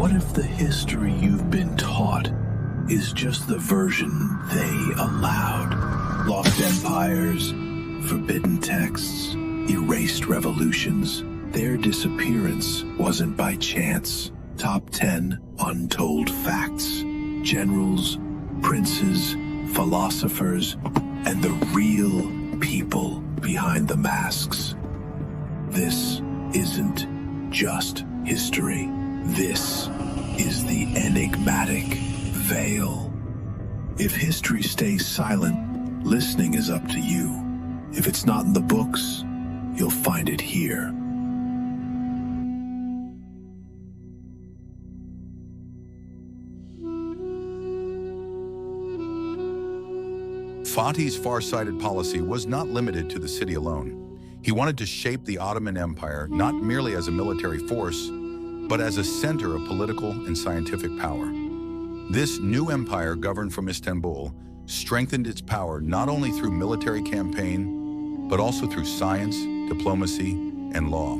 What if the history you've been taught is just the version they allowed? Lost empires, forbidden texts, erased revolutions. Their disappearance wasn't by chance. Top 10 untold facts. Generals, princes, philosophers, and the real people behind the masks. This isn't just history. This is the enigmatic veil. If history stays silent, listening is up to you. If it's not in the books, you'll find it here. Fatih's far-sighted policy was not limited to the city alone. He wanted to shape the Ottoman Empire not merely as a military force, but as a center of political and scientific power. This new empire, governed from Istanbul, strengthened its power not only through military campaign, but also through science, diplomacy, and law.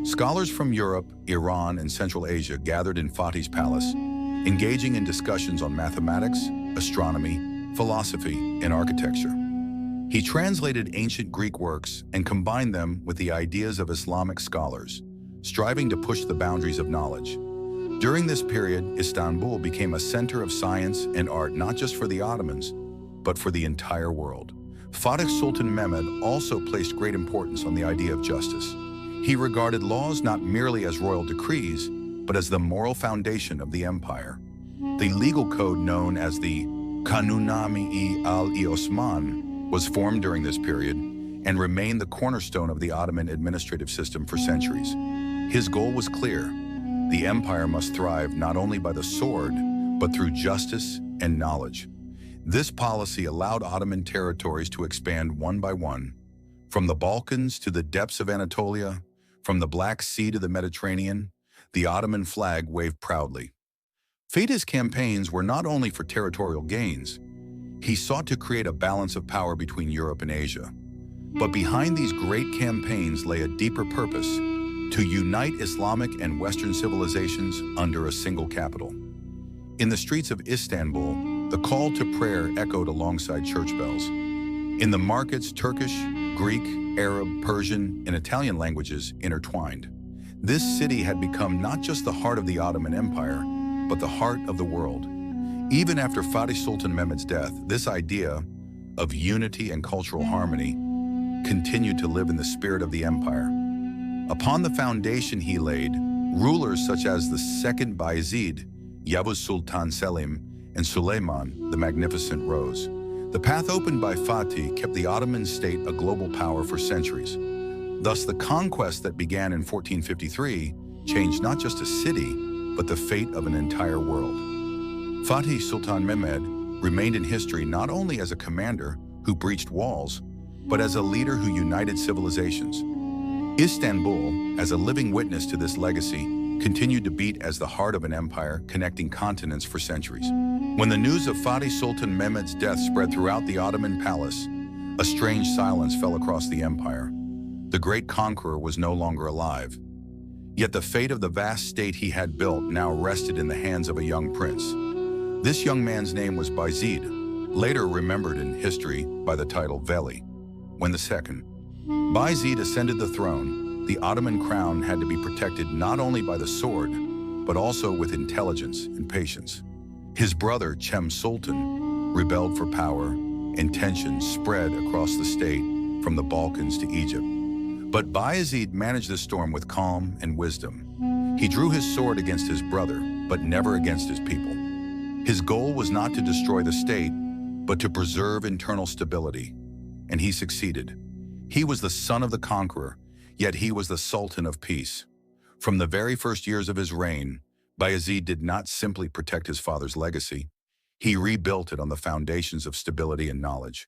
Scholars from Europe, Iran, and Central Asia gathered in Fatih's palace, engaging in discussions on mathematics, astronomy, philosophy, and architecture. He translated ancient Greek works and combined them with the ideas of Islamic scholars, striving to push the boundaries of knowledge. During this period, Istanbul became a center of science and art not just for the Ottomans, but for the entire world. Fatih Sultan Mehmed also placed great importance on the idea of justice. He regarded laws not merely as royal decrees, but as the moral foundation of the empire. The legal code known as the Kanunami al-Osman was formed during this period and remained the cornerstone of the Ottoman administrative system for centuries. His goal was clear. The empire must thrive not only by the sword, but through justice and knowledge. This policy allowed Ottoman territories to expand one by one, from the Balkans to the depths of Anatolia, from the Black Sea to the Mediterranean. The Ottoman flag waved proudly. Fatih's campaigns were not only for territorial gains. He sought to create a balance of power between Europe and Asia. But behind these great campaigns lay a deeper purpose: to unite Islamic and Western civilizations under a single capital. In the streets of Istanbul, the call to prayer echoed alongside church bells. In the markets, Turkish, Greek, Arab, Persian, and Italian languages intertwined. This city had become not just the heart of the Ottoman Empire, but the heart of the world. Even after Fatih Sultan Mehmed's death, this idea of unity and cultural harmony continued to live in the spirit of the empire. Upon the foundation he laid, rulers such as the second Bayezid, Yavuz Sultan Selim, and Suleiman the Magnificent rose. The path opened by Fatih kept the Ottoman state a global power for centuries. Thus, the conquest that began in 1453 changed not just a city, but the fate of an entire world. Fatih Sultan Mehmed remained in history not only as a commander who breached walls, but as a leader who united civilizations. Istanbul, as a living witness to this legacy, continued to beat as the heart of an empire connecting continents for centuries. When the news of Fatih Sultan Mehmed's death spread throughout the Ottoman palace, a strange silence fell across the empire. The great conqueror was no longer alive. Yet the fate of the vast state he had built now rested in the hands of a young prince. This young man's name was Bayezid, later remembered in history by the title Veli. When the second Bayezid ascended the throne, the Ottoman crown had to be protected not only by the sword, but also with intelligence and patience. His brother, Cem Sultan, rebelled for power, and tensions spread across the state from the Balkans to Egypt. But Bayezid managed the storm with calm and wisdom. He drew his sword against his brother, but never against his people. His goal was not to destroy the state, but to preserve internal stability. And he succeeded. He was the son of the conqueror, yet he was the Sultan of peace. From the very first years of his reign, Bayezid did not simply protect his father's legacy. He rebuilt it on the foundations of stability and knowledge.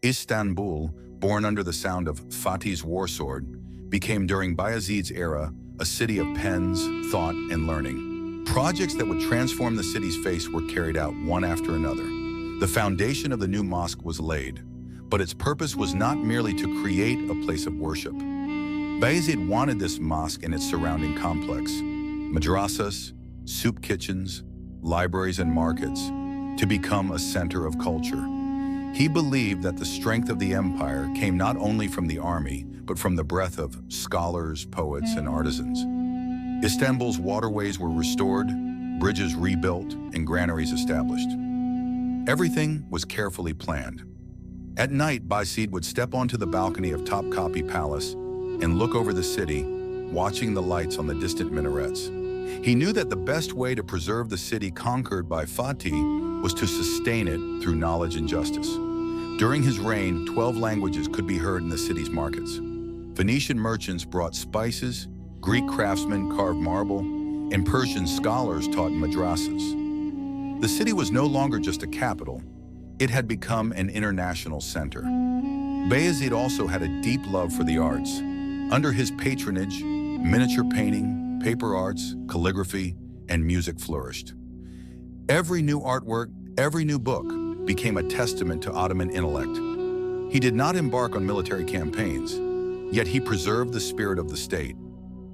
Istanbul, born under the sound of Fatih's war sword, became during Bayezid's era a city of pens, thought, and learning. Projects that would transform the city's face were carried out one after another. The foundation of the new mosque was laid, but its purpose was not merely to create a place of worship. Bayezid wanted this mosque and its surrounding complex, madrasas, soup kitchens, libraries, and markets to become a center of culture. He believed that the strength of the empire came not only from the army, but from the breadth of scholars, poets, and artisans. Istanbul's waterways were restored, bridges rebuilt, and granaries established. Everything was carefully planned. At night, Bayezid would step onto the balcony of Topkapi Palace and look over the city, watching the lights on the distant minarets. He knew that the best way to preserve the city conquered by Fatih was to sustain it through knowledge and justice. During his reign, 12 languages could be heard in the city's markets. Venetian merchants brought spices, Greek craftsmen carved marble, and Persian scholars taught madrasas. The city was no longer just a capital. It had become an international center. Bayezid also had a deep love for the arts. Under his patronage, miniature painting, paper arts, calligraphy, and music flourished. Every new artwork, every new book became a testament to Ottoman intellect. He did not embark on military campaigns, yet he preserved the spirit of the state.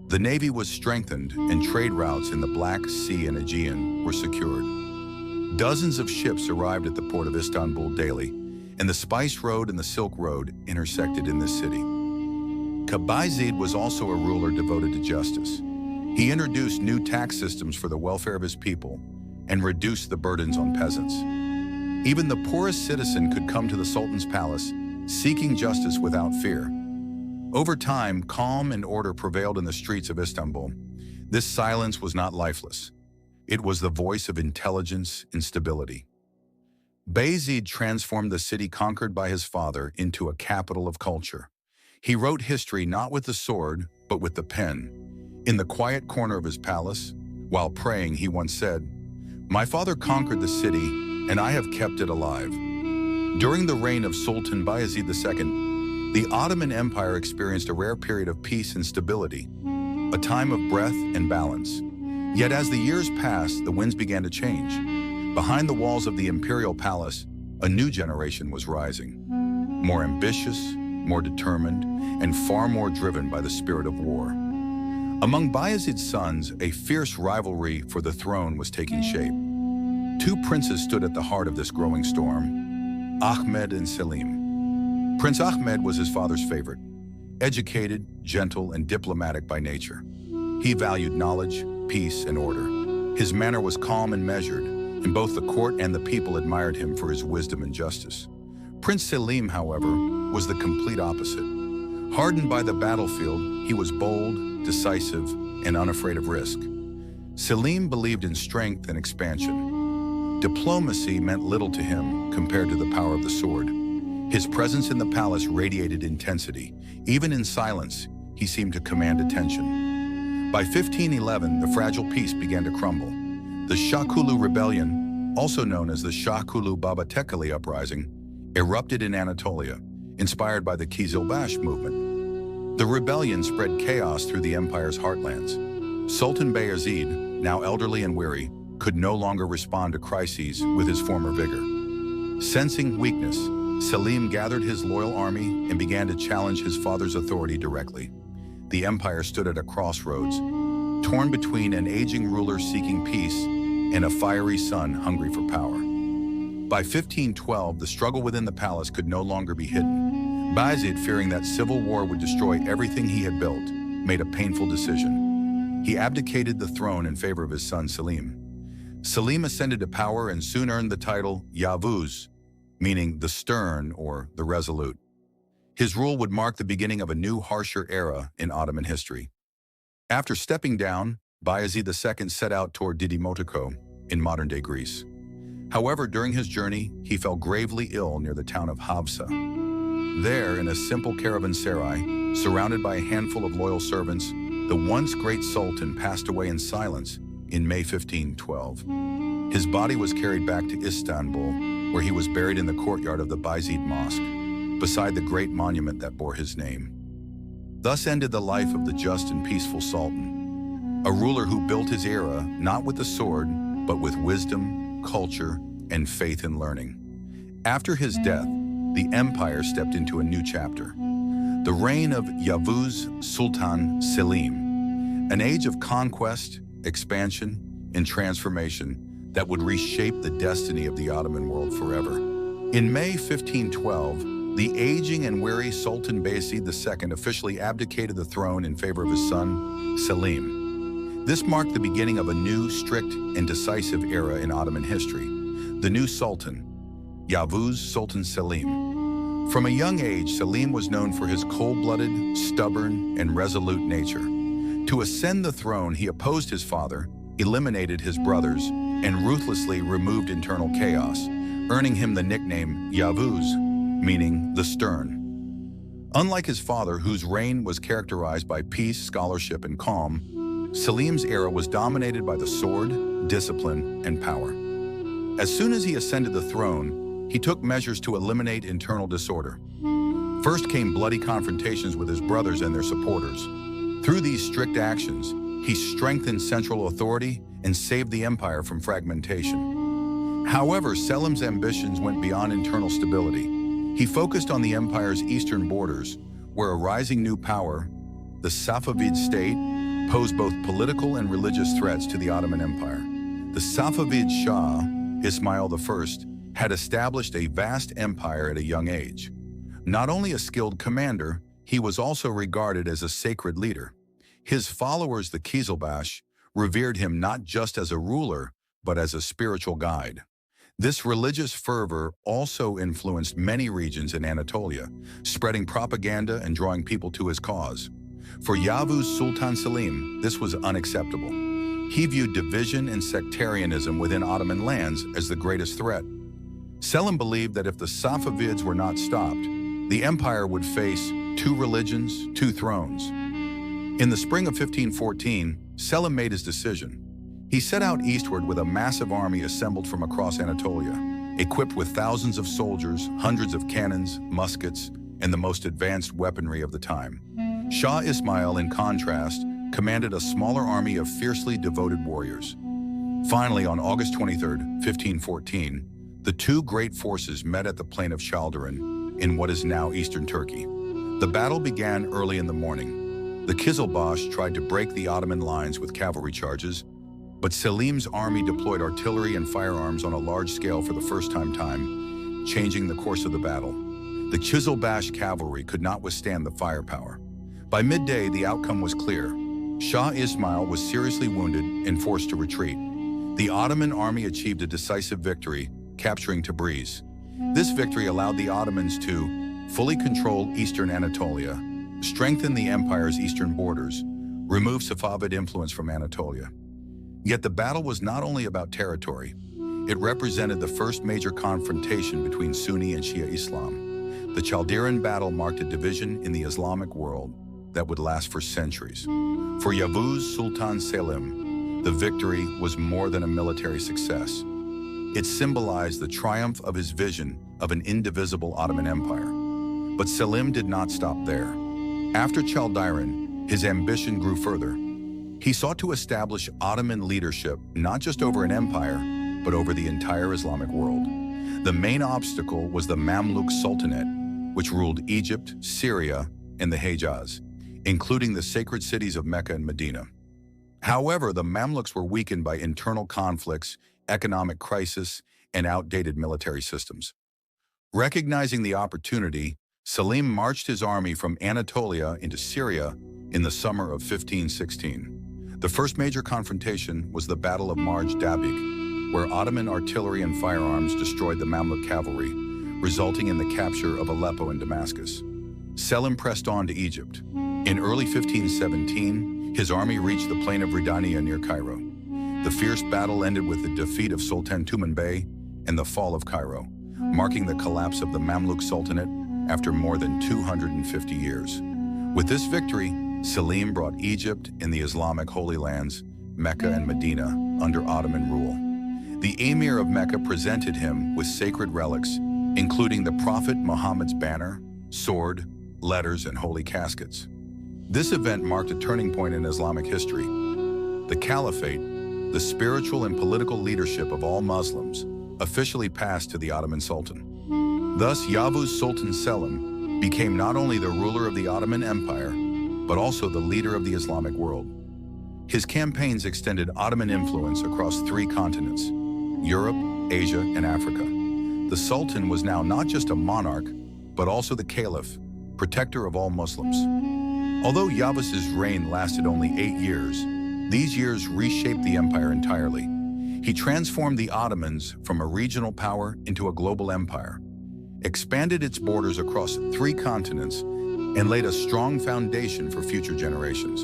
The navy was strengthened and trade routes in the Black Sea and Aegean were secured. Dozens of ships arrived at the port of Istanbul daily, and the Spice Road and the Silk Road intersected in this city. Bayezid was also a ruler devoted to justice. He introduced new tax systems for the welfare of his people and reduced the burdens on peasants. Even the poorest citizen could come to the Sultan's palace, seeking justice without fear. Over time, calm and order prevailed in the streets of Istanbul. This silence was not lifeless. It was the voice of intelligence and stability. Bayezid transformed the city conquered by his father into a capital of culture. He wrote history not with the sword, but with the pen. In the quiet corner of his palace, while praying, he once said, "My father conquered the city, and I have kept it alive." During the reign of Sultan Bayezid II, the Ottoman Empire experienced a rare period of peace and stability, a time of breath and balance. Yet as the years passed, the winds began to change. Behind the walls of the imperial palace, a new generation was rising, more ambitious, more determined, and far more driven by the spirit of war. Among Bayezid's sons, a fierce rivalry for the throne was taking shape. Two princes stood at the heart of this growing storm, Ahmed and Selim. Prince Ahmed was his father's favorite, educated, gentle, and diplomatic by nature. He valued knowledge, peace, and order. His manner was calm and measured, and both the court and the people admired him for his wisdom and justice. Prince Selim, however, was the complete opposite. Hardened by the battlefield, he was bold, decisive, and unafraid of risk. Selim believed in strength and expansion. Diplomacy meant little to him compared to the power of the sword. His presence in the palace radiated intensity. Even in silence, he seemed to command attention. By 1511, the fragile peace began to crumble. The Shahkulu Rebellion, also known as the Shahkulu Babatekali Uprising, erupted in Anatolia, inspired by the Kizilbash movement. The rebellion spread chaos through the empire's heartlands. Sultan Bayezid, now elderly and weary, could no longer respond to crises with his former vigor. Sensing weakness, Selim gathered his loyal army and began to challenge his father's authority directly. The empire stood at a crossroads, torn between an aging ruler seeking peace and a fiery son hungry for power. By 1512, the struggle within the palace could no longer be hidden. Bayezid, fearing that civil war would destroy everything he had built, made a painful decision. He abdicated the throne in favor of his son Selim. Selim ascended to power and soon earned the title Yavuz, meaning the stern or the resolute. His rule would mark the beginning of a new, harsher era in Ottoman history. After stepping down, Bayezid II set out toward Didymotiko in modern-day Greece. However, during his journey, he fell gravely ill near the town of Havsa. There, in a simple caravanserai, surrounded by a handful of loyal servants, the once great sultan passed away in silence in May 1512. His body was carried back to Istanbul, where he was buried in the courtyard of the Bayezid Mosque, beside the great monument that bore his name. Thus ended the life of the just and peaceful sultan, a ruler who built his era not with the sword, but with wisdom, culture, and faith in learning. After his death, the empire stepped into a new chapter, the reign of Yavuz Sultan Selim, an age of conquest, expansion, and transformation that would reshape the destiny of the Ottoman world forever. In May 1512, the aging and weary Sultan Bayezid II officially abdicated the throne in favor of his son, Selim. This marked the beginning of a new, strict, and decisive era in Ottoman history. The new Sultan, Yavuz Sultan Selim. From a young age, Selim was known for his cold-blooded, stubborn, and resolute nature. To ascend the throne, he opposed his father, eliminated his brothers, and ruthlessly removed internal chaos, earning him the nickname Yavuz, meaning the Stern. Unlike his father, whose reign was characterized by peace, scholarship, and calm, Selim's era was dominated by the sword, discipline, and power. As soon as he ascended the throne, he took measures to eliminate internal disorder. First came bloody confrontations with his brothers and their supporters. Through these strict actions, he strengthened central authority and saved the empire from fragmentation. However, Selim's ambitions went beyond internal stability. He focused on the empire's eastern borders, where a rising new power, the Safavid state, posed both political and religious threats to the Ottoman Empire. The Safavid Shah, Ismail I, had established a vast empire at a young age. Not only a skilled commander, he was also regarded as a sacred leader. His followers, the Qizilbash, revered him not just as a ruler, but as a spiritual guide. This religious fervor also influenced many regions in Anatolia, spreading propaganda and drawing people to his cause. For Yavuz Sultan Selim, this was unacceptable. He viewed division and sectarianism within Ottoman lands as the greatest threat. Selim believed that if the Safavids were not stopped, the empire would face two religions, two thrones. In the spring of 1514, Selim made his decision. He set out eastward with a massive army assembled from across Anatolia, equipped with thousands of soldiers, hundreds of cannons, muskets, and the most advanced weaponry of the time. Shah Ismail, in contrast, commanded a smaller army of fiercely devoted warriors. Finally, on August 23, 1514, the two great forces met at the plain of Chaldiran in what is now eastern Turkey. The battle began early in the morning. The Qizilbash tried to break the Ottoman lines with cavalry charges, but Selim's army deployed artillery and firearms on a large scale for the first time, changing the course of the battle. The Qizilbash cavalry could not withstand the firepower. By midday, the outcome was clear. Shah Ismail was seriously wounded and forced to retreat. The Ottoman army achieved a decisive victory, capturing Tabriz. This victory allowed the Ottomans to fully control eastern Anatolia, strengthen the empire's eastern borders, remove Safavid influence from Anatolia. Yet the battle was not only about territory. It represented the first major confrontation between Sunni and Shia Islam. The Chaldiran battle marked a division in the Islamic world that would last for centuries. For Yavuz Sultan Selim, the victory was more than a military success. It symbolized the triumph of his vision of an indivisible Ottoman Empire. But Selim did not stop there. After Chaldiran, his ambition grew further. He sought to establish Ottoman leadership not just over an empire, but over the entire Islamic world. The main obstacle was the Mamluk Sultanate, which ruled Egypt, Syria, and the Hejaz, including the sacred cities of Mecca and Medina. However, the Mamluks were weakened by internal conflicts, economic crisis, and outdated military systems. Recognizing the opportunity, Selim marched his army from Anatolia into Syria in the summer of 1516. The first major confrontation was the Battle of Marj Dabig, where Ottoman artillery and firearms destroyed the Mamluk cavalry, resulting in the capture of Aleppo and Damascus. Selim pressed on to Egypt. In early 1517, his army reached the plain of Ridania near Cairo. The fierce battle ended with the defeat of Sultan Tumen Bey and the fall of Cairo, marking the collapse of the Mamluk Sultanate after more than 250 years. With this victory, Selim brought Egypt and the Islamic Holy Lands, Mecca and Medina, under Ottoman rule. The Emir of Mecca presented him with sacred relics, including the Prophet Muhammad's banner, sword, letters, and holy caskets. This event marked a turning point in Islamic history. The Caliphate, the spiritual and political leadership of all Muslims, officially passed to the Ottoman Sultan. Thus, Yavuz Sultan Selim became not only the ruler of the Ottoman Empire, but also the leader of the Islamic world. His campaigns extended Ottoman influence across 3 continents: Europe, Asia, and Africa. The Sultan was now not just a monarch, but also the Caliph, protector of all Muslims. Although Yavuz's reign lasted only 8 years, these years reshaped the empire entirely. He transformed the Ottomans from a regional power into a global empire, expanded its borders across 3 continents, and laid a strong foundation for future generations.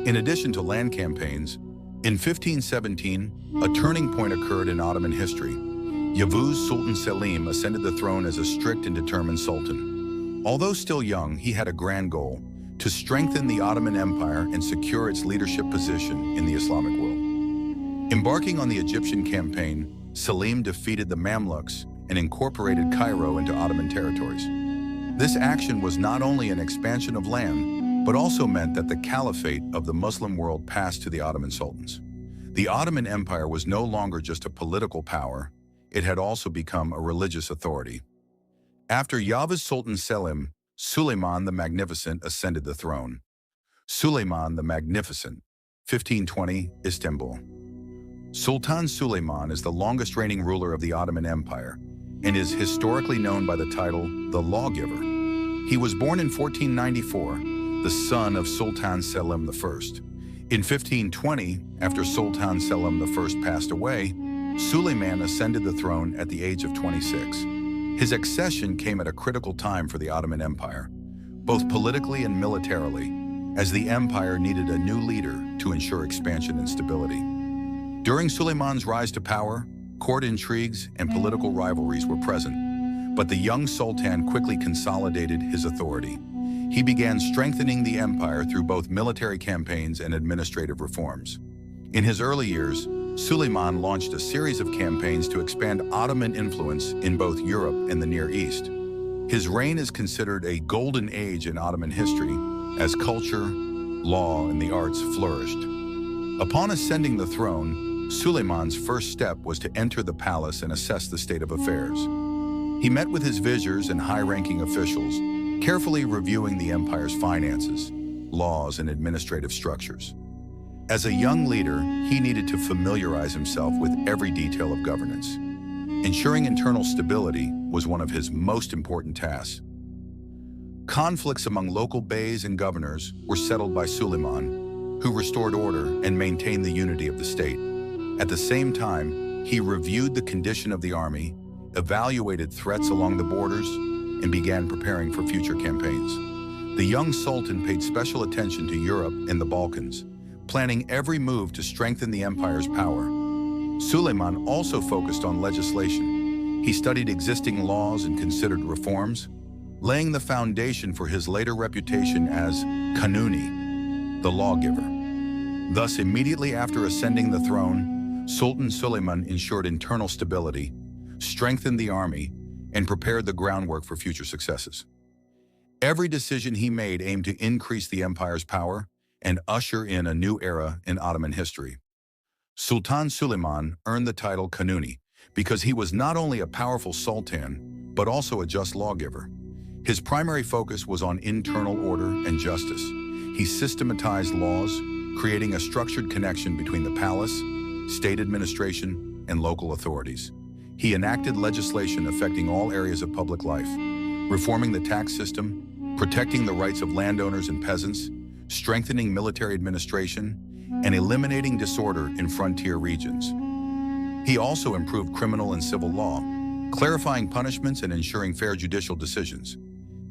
In addition to land campaigns, in 1517, a turning point occurred in Ottoman history. Yavuz Sultan Selim ascended the throne as a strict and determined sultan. Although still young, he had a grand goal: to strengthen the Ottoman Empire and secure its leadership position in the Islamic world. Embarking on the Egyptian campaign, Selim defeated the Mamluks and incorporated Cairo into Ottoman territories. This action was not only an expansion of land, but also meant that the caliphate of the Muslim world passed to the Ottoman sultans. The Ottoman Empire was no longer just a political power, it had also become a religious authority. After Yavuz Sultan Selim, Suleiman the Magnificent ascended the throne. Suleiman the Magnificent, 1520, Istanbul. Sultan Suleiman is the longest reigning ruler of the Ottoman Empire and is historically known by the title, the Lawgiver. He was born in 1494, the son of Sultan Selim I. In 1520, after Sultan Selim I passed away, Suleiman ascended the throne at the age of 26. His accession came at a critical time for the Ottoman Empire, both politically and militarily, as the empire needed a new leader to ensure expansion and stability. During Suleiman's rise to power, court intrigues and political rivalries were present, but the young sultan quickly consolidated his authority. He began strengthening the empire through both military campaigns and administrative reforms. In his early years, Suleiman launched a series of campaigns to expand Ottoman influence in both Europe and the Near East. His reign is considered a golden age in Ottoman history, as culture, law, and the arts flourished. Upon ascending the throne, Suleiman's first step was to enter the palace and assess the state of affairs. He met with his viziers and high-ranking officials, carefully reviewing the empire's finances, laws, and administrative structures. As a young leader, he needed to familiarize himself with every detail of governance. Ensuring internal stability was one of his most important tasks. Conflicts among local beys and governors were settled by Suleiman, who restored order and maintained the unity of the state. At the same time, he reviewed the condition of the army, evaluated threats along the borders, and began preparing for future campaigns. The young sultan paid special attention to Europe and the Balkans, planning every move to strengthen the empire's power. Suleiman also focused on legislation. He studied existing laws and considered reforms, laying the foundation for his later reputation as Kanuni, the lawgiver. Thus, immediately after ascending the throne, Sultan Suleiman ensured internal stability, strengthened the army, and prepared the groundwork for future successes. Every decision he made aimed to increase the empire's power and usher in a new era in Ottoman history. Sultan Suleiman earned the title Kanuni because he was not only a powerful sultan, but also a just lawgiver. His primary focus was on internal order and justice. He systematized laws, creating a structured connection between the palace, state administration, and local authorities. He enacted legislation affecting all areas of public life, reforming the tax system, protecting the rights of landowners and peasants, strengthening military administration, and eliminating disorder in frontier regions. He also improved criminal and civil law, clarifying punishments and ensuring fair judicial decisions.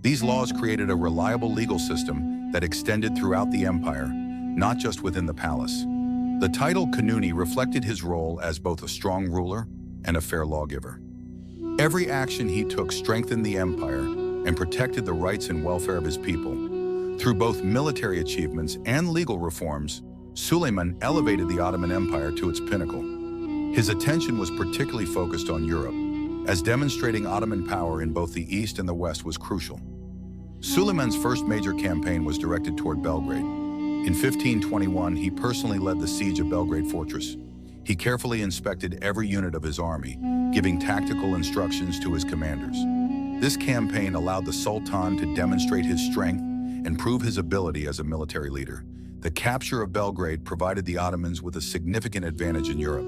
These laws created a reliable legal system that extended throughout the empire, not just within the palace. The title Kanuni reflected his role as both a strong ruler and a fair lawgiver. Every action he took strengthened the empire and protected the rights and welfare of his people. Through both military achievements and legal reforms, Suleiman elevated the Ottoman Empire to its pinnacle. His attention was particularly focused on Europe, as demonstrating Ottoman power in both the East and the West was crucial. Suleiman's first major campaign was directed toward Belgrade. In 1521, he personally led the siege of Belgrade Fortress. He carefully inspected every unit of his army, giving tactical instructions to his commanders. This campaign allowed the Sultan to demonstrate his strength and prove his ability as a military leader. The capture of Belgrade provided the Ottomans with a significant advantage in Europe.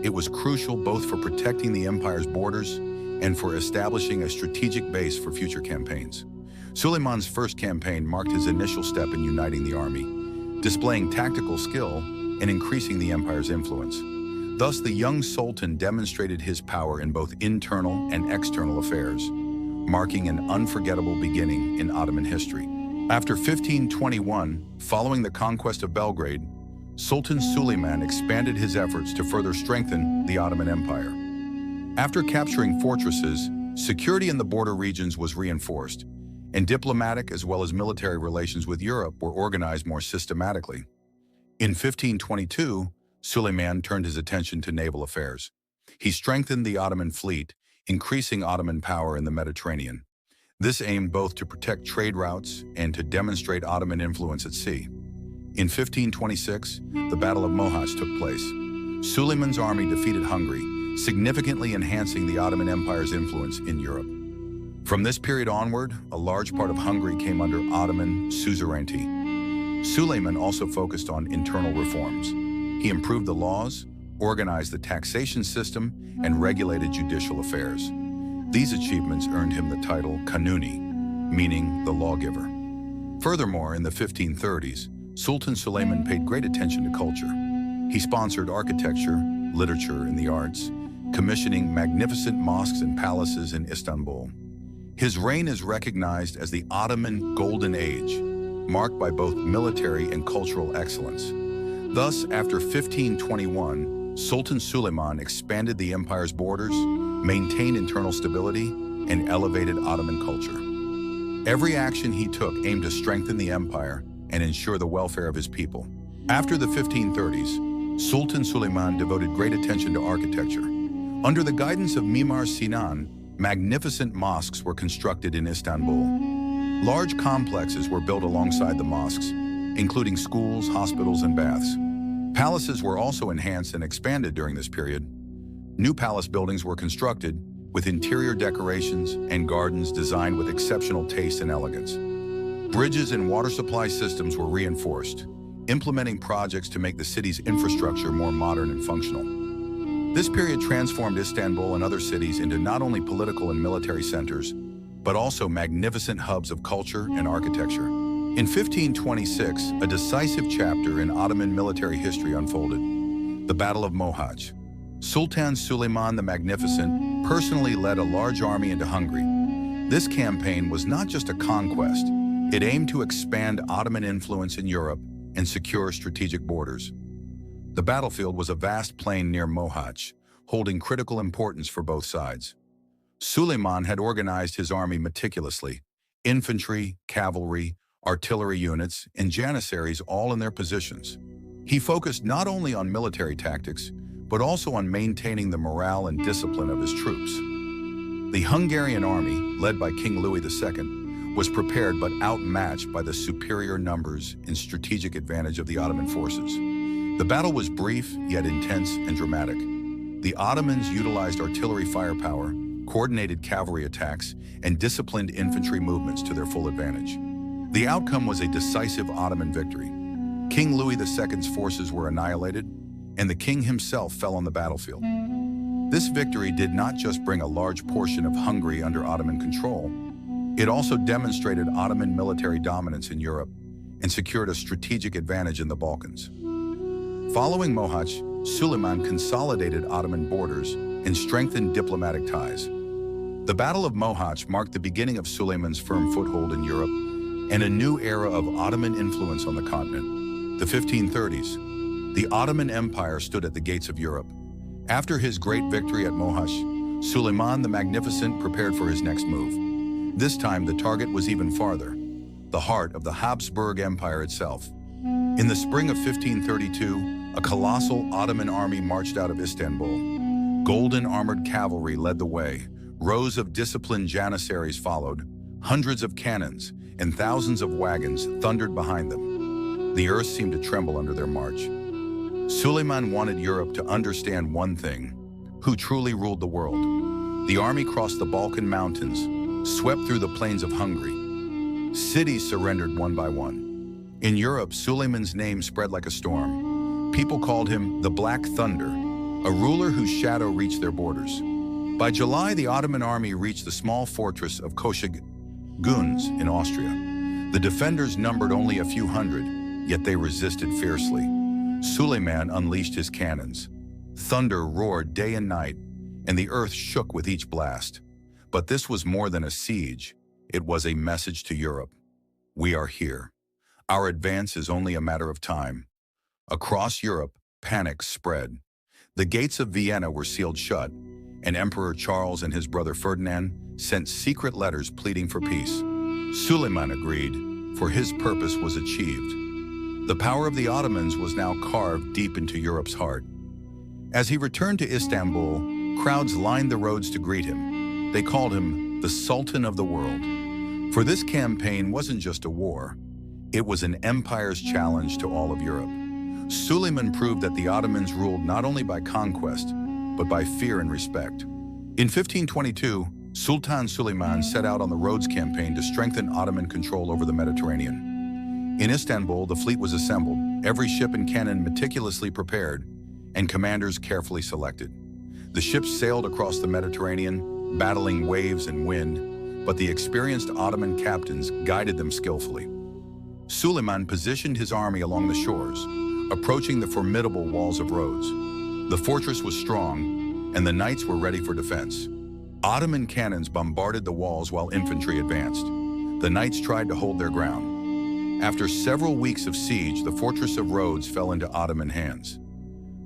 It was crucial both for protecting the empire's borders and for establishing a strategic base for future campaigns. Suleiman's first campaign marked his initial step in uniting the army, displaying tactical skill and increasing the empire's influence. Thus, the young sultan demonstrated his power in both internal and external affairs, marking an unforgettable beginning in Ottoman history. After 1521, following the conquest of Belgrade, Sultan Suleiman expanded his efforts to further strengthen the Ottoman Empire. After capturing fortresses, security in the border regions was reinforced, and diplomatic as well as military relations with Europe were organized more systematically. In 1522, Suleiman turned his attention to naval affairs. He strengthened the Ottoman fleet, increasing Ottoman power in the Mediterranean. This aimed both to protect trade routes and to demonstrate Ottoman influence at sea. In 1526, the Battle of Mohacs took place. Suleiman's army defeated Hungary, significantly enhancing the Ottoman Empire's influence in Europe. From this period onward, a large part of Hungary came under Ottoman suzerainty. Suleiman also focused on internal reforms. He improved the laws, organized the taxation system, and regulated judicial affairs. These achievements earned him the title Kanuni, meaning the lawgiver. Furthermore, in the 1530s, Sultan Suleiman paid great attention to culture. He sponsored architecture, literature, and the arts, commissioning magnificent mosques and palaces in Istanbul. His reign is recognized as the Ottoman Golden Age, marked by both military and cultural excellence. Thus, after 1521, Sultan Suleiman expanded the empire's borders, maintained internal stability, and elevated Ottoman culture. Every action he took aimed to strengthen the empire and ensure the welfare of his people. After the 1530s, Sultan Suleiman devoted great attention to architecture. Under the guidance of Mimar Sinan, magnificent mosques were constructed in Istanbul. Large complexes were built alongside the mosques, including schools, hospitals, and baths. Palaces were also enhanced and expanded during this period. New palace buildings were constructed with interior decorations and gardens designed with exceptional taste and elegance. Bridges and water supply systems were reinforced, implementing projects to make the city's infrastructure more modern and functional. This period transformed Istanbul and other cities into not only political and military centers, but also magnificent hubs of culture and architecture. In 1526, a decisive chapter in Ottoman military history unfolded, the Battle of Mohacs. Sultan Suleiman the Magnificent personally led a large army into Hungary. This campaign was not just a conquest, it aimed to expand Ottoman influence in Europe and secure strategic borders. The battlefield was a vast plain near Mohacs, holding critical importance for both sides. Suleiman had organized his army meticulously, infantry, cavalry, artillery units, and janissaries all in their positions. He focused not only on military tactics, but also on maintaining the morale and discipline of his troops. The Hungarian army, led by King Louis II, was prepared but outmatched by the superior numbers and strategic advantage of the Ottoman forces. The battle was brief, yet intense and dramatic. The Ottomans utilized artillery firepower, coordinated cavalry attacks, and disciplined infantry movements to their full advantage. The outcome was a decisive Ottoman victory. King Louis II's forces were annihilated, and the king himself fell on the battlefield. This victory did not just bring a large portion of Hungary under Ottoman control, it also demonstrated Ottoman military dominance in Europe and secured a strategic advantage in the Balkans. Following Mohacs, Suleiman consolidated Ottoman borders and strengthened diplomatic ties. The Battle of Mohacs marked the beginning of Suleiman's firm foothold in Europe and a new era of Ottoman influence on the continent. The 1530s, the Ottoman Empire stood at the gates of Europe. After his great victory at Mohacs, Suleiman the Magnificent prepared for his next move. This time, the target was even farther, the heart of the Habsburg Empire itself. In the spring of 1532, a colossal Ottoman army marched out of Istanbul. Golden armored cavalry led the way, rows of disciplined janissaries followed, hundreds of cannons and thousands of wagons thundered behind them. The earth seemed to tremble under their march. Suleiman wanted Europe to understand one thing: who truly ruled the world. The army crossed the Balkan mountains, swept through the plains of Hungary. Cities surrendered one by one. In Europe, Suleiman's name spread like a storm. People called him the Black Thunder, a ruler whose shadow reached their borders. By July, the Ottoman army reached the small fortress of Guns in Austria. The defenders numbered only a few hundred, yet they resisted fiercely. Suleiman unleashed his cannons. Thunder roared day and night, and the earth shook with each blast. But this was more than a siege. It was a message to Europe. We are here. Our advance is only a matter of time. Across Europe, panic spread. The gates of Vienna were sealed shut, and Emperor Charles and his brother Ferdinand sent secret letters pleading for peace. Suleiman agreed, for his purpose was achieved. The power of the Ottomans was now carved deep into Europe's heart. As he returned to Istanbul, crowds lined the roads to greet him. They called him the Sultan of the world. For this campaign wasn't just a war. It was an empire's challenge to all of Europe. Suleiman proved that the Ottomans ruled not only by conquest, but by fear and respect. In 1522, Sultan Suleiman set out on the Rhodes campaign to strengthen Ottoman control over the Mediterranean. In Istanbul, the fleet was assembled, every ship and cannon meticulously prepared, and commanders carefully selected. The ships sailed across the Mediterranean, battling waves and wind, but the experienced Ottoman captains guided them skillfully. Suleiman positioned his army along the shores, approaching the formidable walls of Rhodes. The fortress was strong, and the knights were ready for defense. Ottoman cannons bombarded the walls while infantry advanced. The knights tried to hold their ground. After several weeks of siege, the fortress of Rhodes fell into Ottoman hands.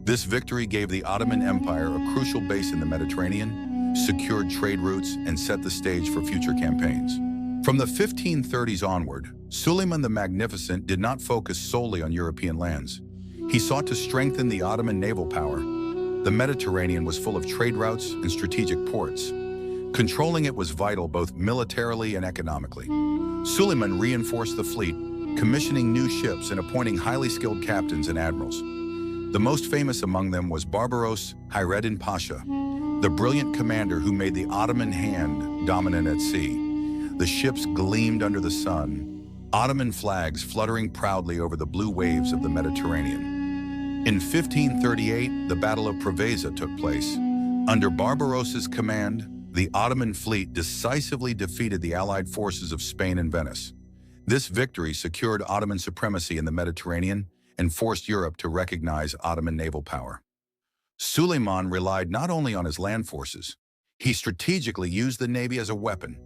This victory gave the Ottoman Empire a crucial base in the Mediterranean, secured trade routes, and set the stage for future campaigns. From the 1530s onward, Suleiman the Magnificent did not focus solely on European lands. He sought to strengthen the Ottoman naval power. The Mediterranean was full of trade routes and strategic ports. Controlling it was vital both militarily and economically. Suleiman reinforced the fleet, commissioning new ships and appointing highly skilled captains and admirals. The most famous among them was Barbaros Hayreddin Pasha, the brilliant commander who made the Ottoman hand dominant at sea. The ships gleamed under the sun, Ottoman flags fluttering proudly over the blue waves of the Mediterranean. In 1538, the Battle of Preveza took place. Under Barbarossa's command, the Ottoman fleet decisively defeated the Allied forces of Spain and Venice. This victory secured Ottoman supremacy in the Mediterranean and forced Europe to recognize Ottoman naval power. Suleiman relied not only on his land forces, he strategically used the navy as a weapon,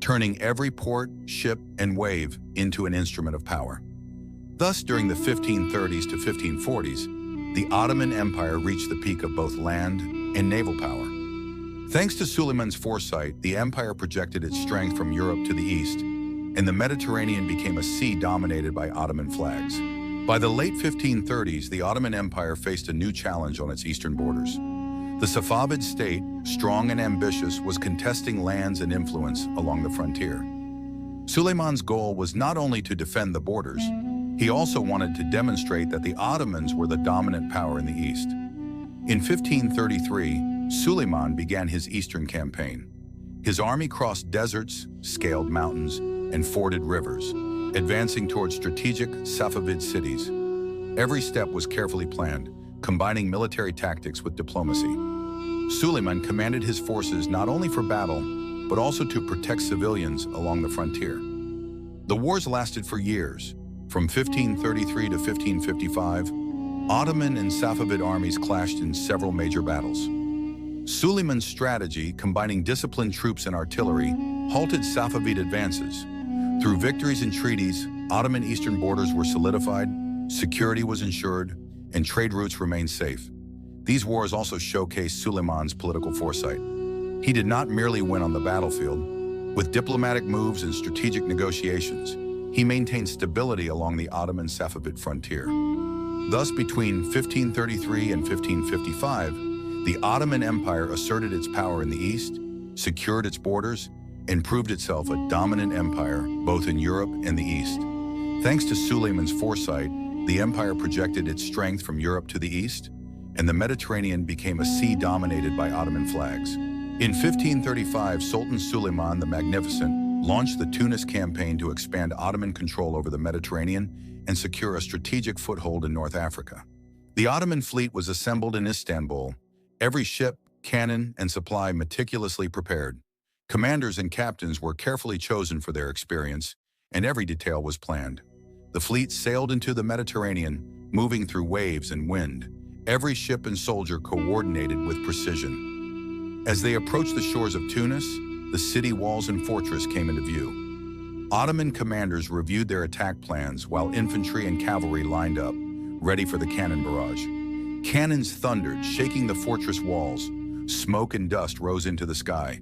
turning every port, ship, and wave into an instrument of power. Thus, during the 1530s to 1540s, the Ottoman Empire reached the peak of both land and naval power. Thanks to Suleiman's foresight, the empire projected its strength from Europe to the east, and the Mediterranean became a sea dominated by Ottoman flags. By the late 1530s, the Ottoman Empire faced a new challenge on its eastern borders. The Safavid state, strong and ambitious, was contesting lands and influence along the frontier. Suleiman's goal was not only to defend the borders, he also wanted to demonstrate that the Ottomans were the dominant power in the east. In 1533, Suleiman began his eastern campaign. His army crossed deserts, scaled mountains, and forded rivers, advancing towards strategic Safavid cities. Every step was carefully planned, combining military tactics with diplomacy. Suleiman commanded his forces not only for battle, but also to protect civilians along the frontier. The wars lasted for years. From 1533 to 1555, Ottoman and Safavid armies clashed in several major battles. Suleiman's strategy, combining disciplined troops and artillery, halted Safavid advances. Through victories and treaties, Ottoman eastern borders were solidified, security was ensured, and trade routes remained safe. These wars also showcased Suleiman's political foresight. He did not merely win on the battlefield. With diplomatic moves and strategic negotiations, he maintained stability along the Ottoman-Safavid frontier. Thus, between 1533 and 1555, the Ottoman Empire asserted its power in the east, secured its borders, and proved itself a dominant empire both in Europe and the east. Thanks to Suleiman's foresight, the empire projected its strength from Europe to the east, and the Mediterranean became a sea dominated by Ottoman flags. In 1535, Sultan Suleiman the Magnificent launched the Tunis campaign to expand Ottoman control over the Mediterranean and secure a strategic foothold in North Africa. The Ottoman fleet was assembled in Istanbul, every ship, cannon, and supply meticulously prepared. Commanders and captains were carefully chosen for their experience, and every detail was planned. The fleet sailed into the Mediterranean, moving through waves and wind, every ship and soldier coordinated with precision. As they approached the shores of Tunis, the city walls and fortress came into view. Ottoman commanders reviewed their attack plans while infantry and cavalry lined up, ready for the cannon barrage. Cannons thundered, shaking the fortress walls. Smoke and dust rose into the sky.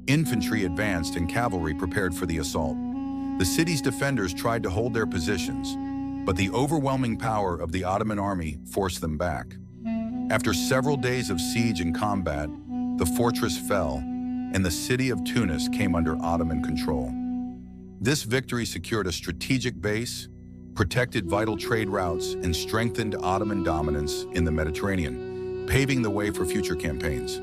Infantry advanced and cavalry prepared for the assault. The city's defenders tried to hold their positions, but the overwhelming power of the Ottoman army forced them back. After several days of siege and combat, the fortress fell, and the city of Tunis came under Ottoman control. This victory secured a strategic base, protected vital trade routes, and strengthened Ottoman dominance in the Mediterranean, paving the way for future campaigns.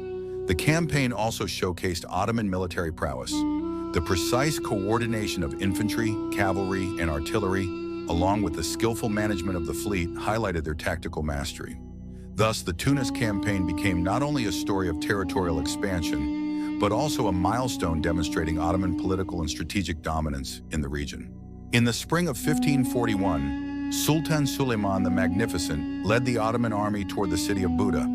The campaign also showcased Ottoman military prowess. The precise coordination of infantry, cavalry, and artillery, along with the skillful management of the fleet, highlighted their tactical mastery. Thus, the Tunis campaign became not only a story of territorial expansion, but also a milestone demonstrating Ottoman political and strategic dominance in the region. In the spring of 1541, Sultan Suleiman the Magnificent led the Ottoman army toward the city of Buda.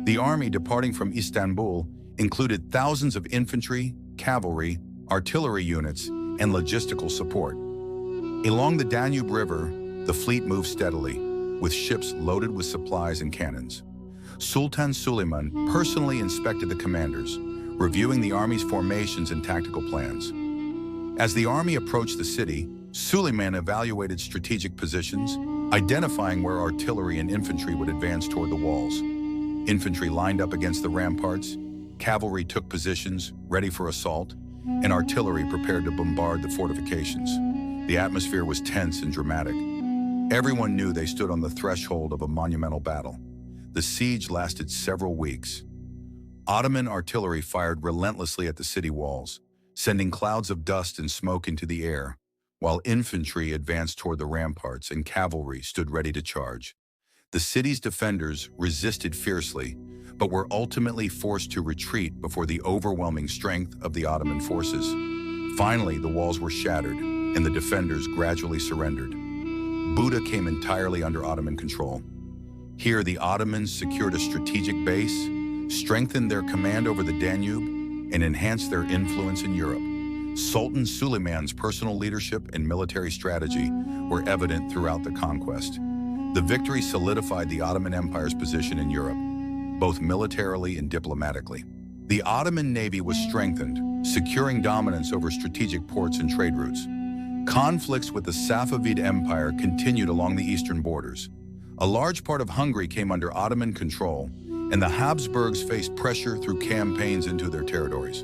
The army, departing from Istanbul, included thousands of infantry, cavalry, artillery units, and logistical support. Along the Danube River, the fleet moved steadily, with ships loaded with supplies and cannons. Sultan Suleiman personally inspected the commanders, reviewing the army's formations and tactical plans. As the army approached the city, Suleiman evaluated strategic positions, identifying where artillery and infantry would advance toward the walls. Infantry lined up against the ramparts, cavalry took positions, ready for assault, and artillery prepared to bombard the fortifications. The atmosphere was tense and dramatic. Everyone knew they stood on the threshold of a monumental battle. The siege lasted several weeks. Ottoman artillery fired relentlessly at the city walls, sending clouds of dust and smoke into the air, while infantry advanced toward the ramparts and cavalry stood ready to charge. The city's defenders resisted fiercely, but were ultimately forced to retreat before the overwhelming strength of the Ottoman forces. Finally, the walls were shattered, and the defenders gradually surrendered. Buda came entirely under Ottoman control. Here, the Ottomans secured a strategic base, strengthened their command over the Danube, and enhanced their influence in Europe. Sultan Suleiman's personal leadership and military strategy were evident throughout the conquest. The victory solidified the Ottoman Empire's position in Europe, both militarily and diplomatically. The Ottoman navy was strengthened, securing dominance over strategic ports and trade routes. Conflicts with the Safavid Empire continued along the eastern borders. A large part of Hungary came under Ottoman control, and the Habsburgs faced pressure through campaigns into their territories.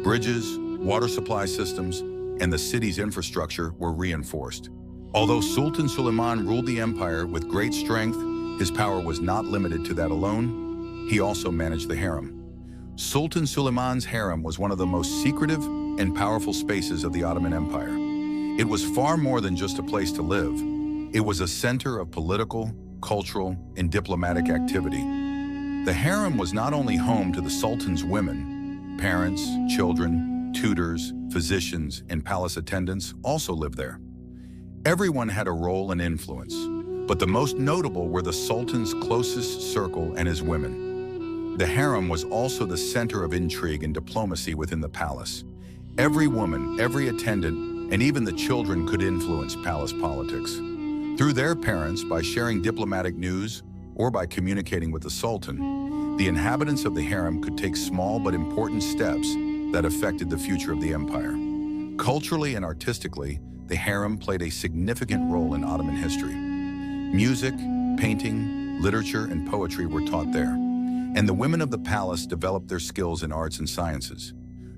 Bridges, water supply systems, and the city's infrastructure were reinforced. Although Sultan Suleiman ruled the empire with great strength, his power was not limited to that alone. He also managed the harem. Sultan Suleiman's harem was one of the most secretive and powerful spaces of the Ottoman Empire. It was far more than just a place to live. It was a center of political, cultural, and diplomatic activity. The harem was not only home to the sultan's women, parents, children, tutors, physicians, and palace attendants also lived there. Everyone had a role and influence, but the most notable were the sultan's closest circle and his women. The harem was also the center of intrigue and diplomacy within the palace. Every woman, every attendant, and even the children could influence palace politics. Through their parents, by sharing diplomatic news, or by communicating with the sultan, the inhabitants of the harem could take small but important steps that affected the future of the empire. Culturally and artistically, the harem played a significant role in Ottoman history. Music, painting, literature, and poetry were taught there, and the women of the palace developed their skills in arts and sciences.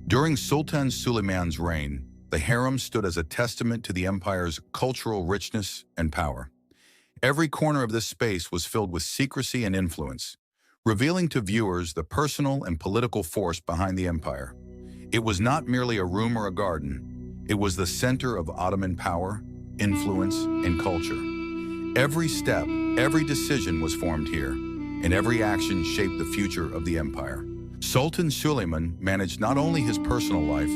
During Sultan Suleiman's reign, the harem stood as a testament to the empire's cultural richness and power. Every corner of this space was filled with secrecy and influence, revealing to viewers the personal and political force behind the empire. It was not merely a room or a garden. It was the center of Ottoman power, influence, and culture. Every step, every decision was formed here, and every action shaped the future of the empire. Sultan Suleiman managed not only his personal life,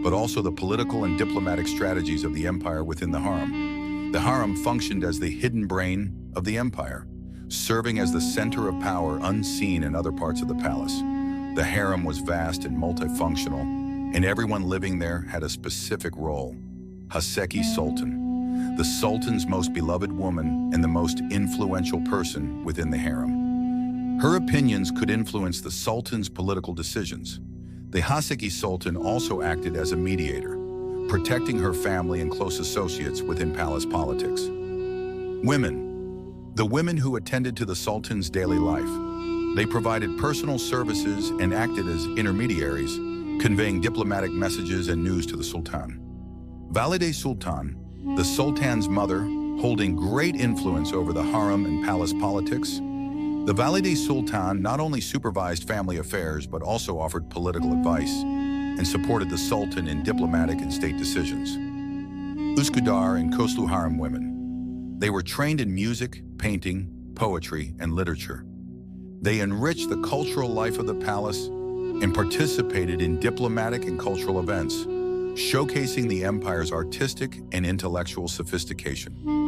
but also the political and diplomatic strategies of the empire within the harem. The harem functioned as the hidden brain of the empire, serving as the center of power unseen in other parts of the palace. The harem was vast and multifunctional, and everyone living there had a specific role. Haseki Sultan, the sultan's most beloved woman and the most influential person within the harem. Her opinions could influence the sultan's political decisions. The Haseki Sultan also acted as a mediator, protecting her family and close associates within palace politics. Women, the women who attended to the sultan's daily life. They provided personal services and acted as intermediaries, conveying diplomatic messages and news to the sultan. Valide Sultan, the sultan's mother, holding great influence over the harem and palace politics. The Valide Sultan not only supervised family affairs but also offered political advice and supported the sultan in diplomatic and state decisions. Üsküdar and Koslu harem women. They were trained in music, painting, poetry, and literature. They enriched the cultural life of the palace and participated in diplomatic and cultural events, showcasing the empire's artistic and intellectual sophistication.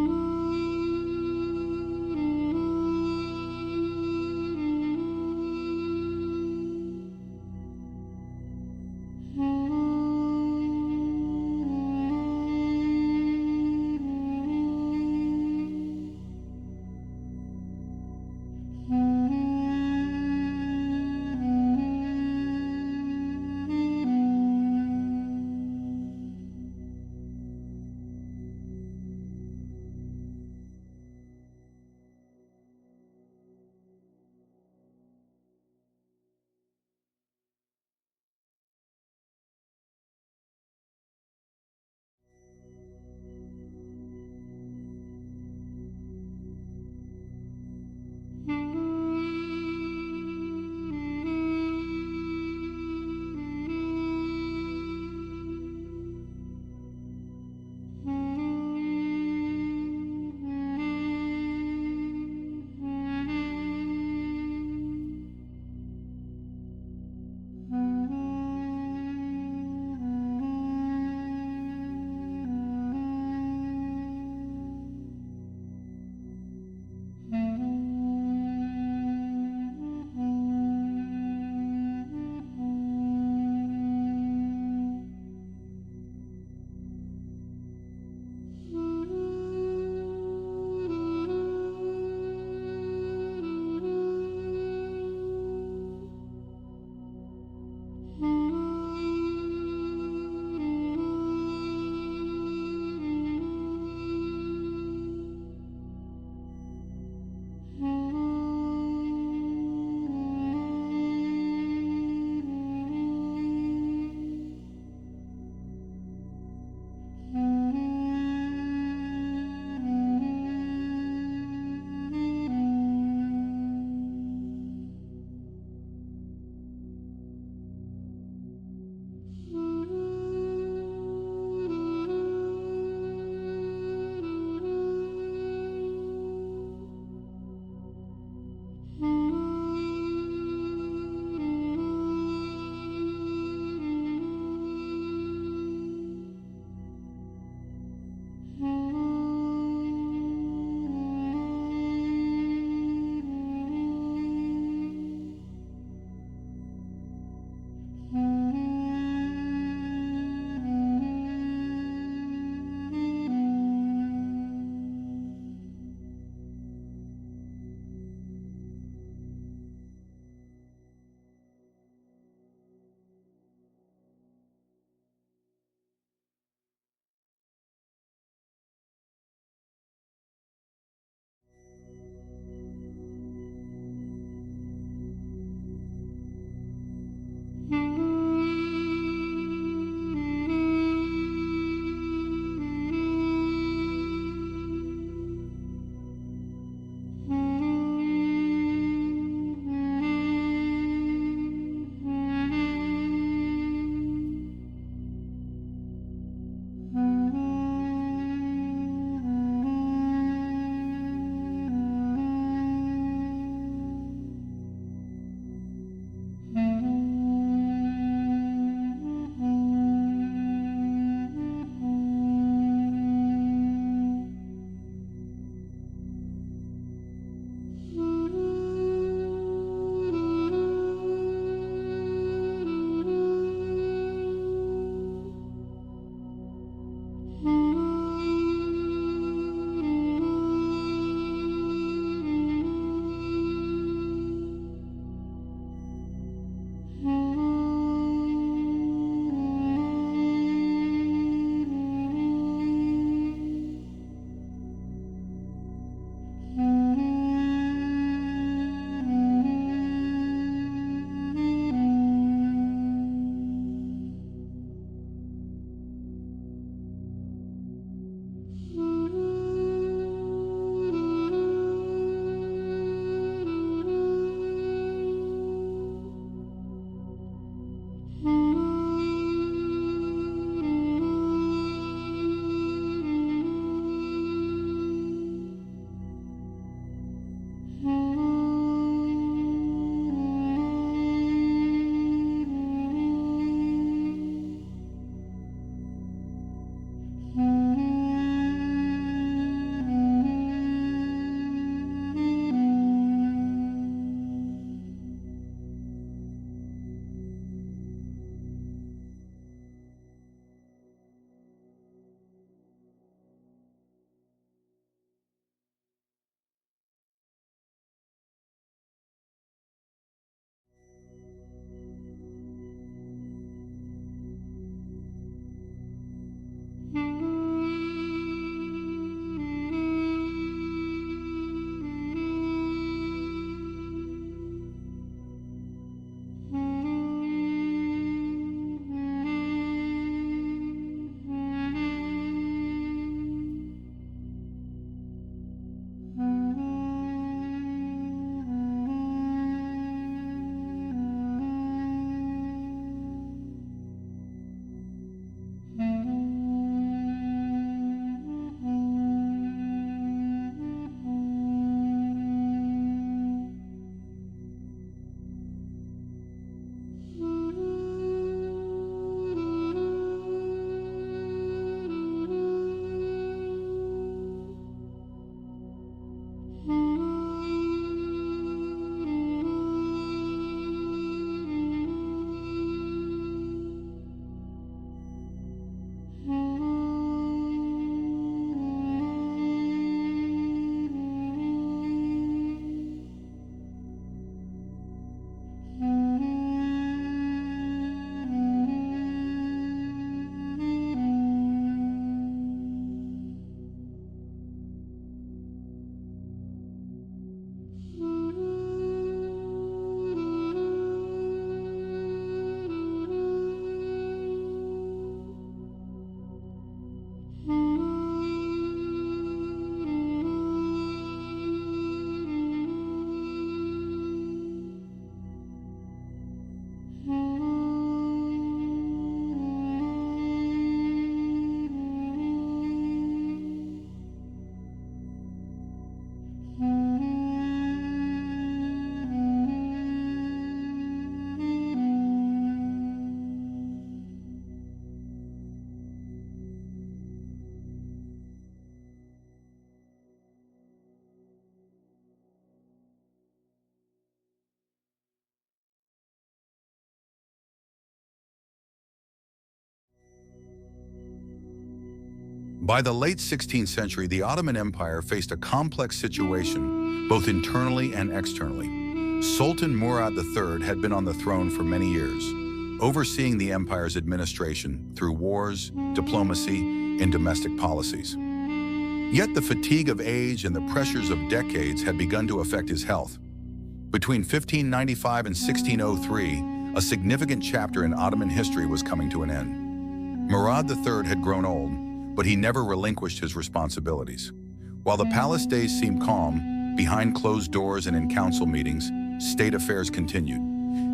By the late 16th century, the Ottoman Empire faced a complex situation, both internally and externally. Sultan Murad III had been on the throne for many years, overseeing the empire's administration through wars, diplomacy, and domestic policies. Yet the fatigue of age and the pressures of decades had begun to affect his health. Between 1595 and 1603, a significant chapter in Ottoman history was coming to an end. Murad III had grown old, but he never relinquished his responsibilities. While the palace days seemed calm, behind closed doors and in council meetings, state affairs continued.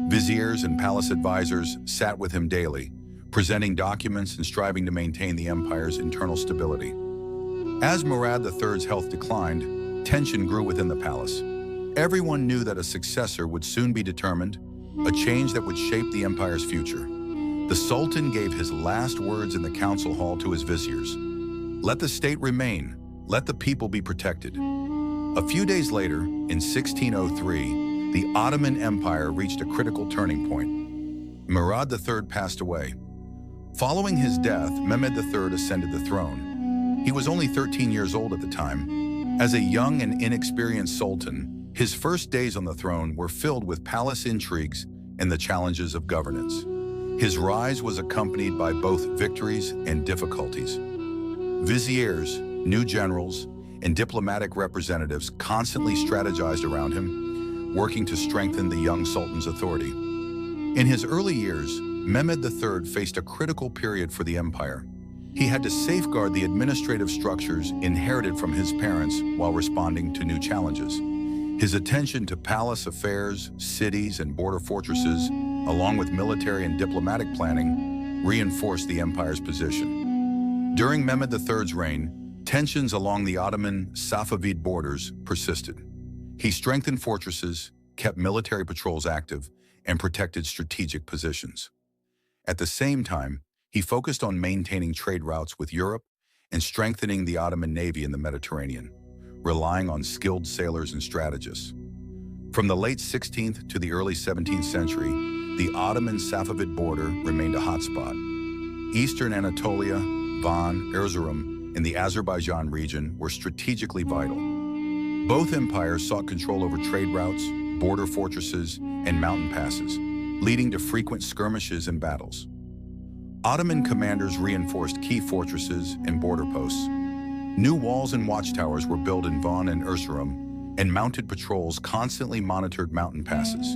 Viziers and palace advisors sat with him daily, presenting documents and striving to maintain the empire's internal stability. As Murad III's health declined, tension grew within the palace. Everyone knew that a successor would soon be determined, a change that would shape the empire's future. The Sultan gave his last words in the council hall to his viziers. Let the state remain, let the people be protected. A few days later, in 1603, the Ottoman Empire reached a critical turning point. Murad III passed away. Following his death, Mehmed III ascended the throne. He was only 13 years old at the time. As a young and inexperienced sultan, his first days on the throne were filled with palace intrigues and the challenges of governance. His rise was accompanied by both victories and difficulties. Viziers, new generals, and diplomatic representatives constantly strategized around him, working to strengthen the young sultan's authority. In his early years, Mehmed III faced a critical period for the empire. He had to safeguard the administrative structures inherited from his parents while responding to new challenges. His attention to palace affairs, cities, and border fortresses, along with military and diplomatic planning, reinforced the empire's position. During Mehmed III's reign, tensions along the Ottoman-Safavid borders persisted. He strengthened fortresses, kept military patrols active, and protected strategic positions. At the same time, he focused on maintaining trade routes with Europe and strengthening the Ottoman Navy in the Mediterranean, relying on skilled sailors and strategists. From the late 16th to the early 17th century, the Ottoman-Safavid border remained a hotspot. Eastern Anatolia, Van, Erzurum, and the Azerbaijan region were strategically vital. Both empires sought control over trade routes, border fortresses, and mountain passes, leading to frequent skirmishes and battles. Ottoman commanders reinforced key fortresses and border posts. New walls and watchtowers were built in Van and Erzurum, and mounted patrols constantly monitored mountain passes.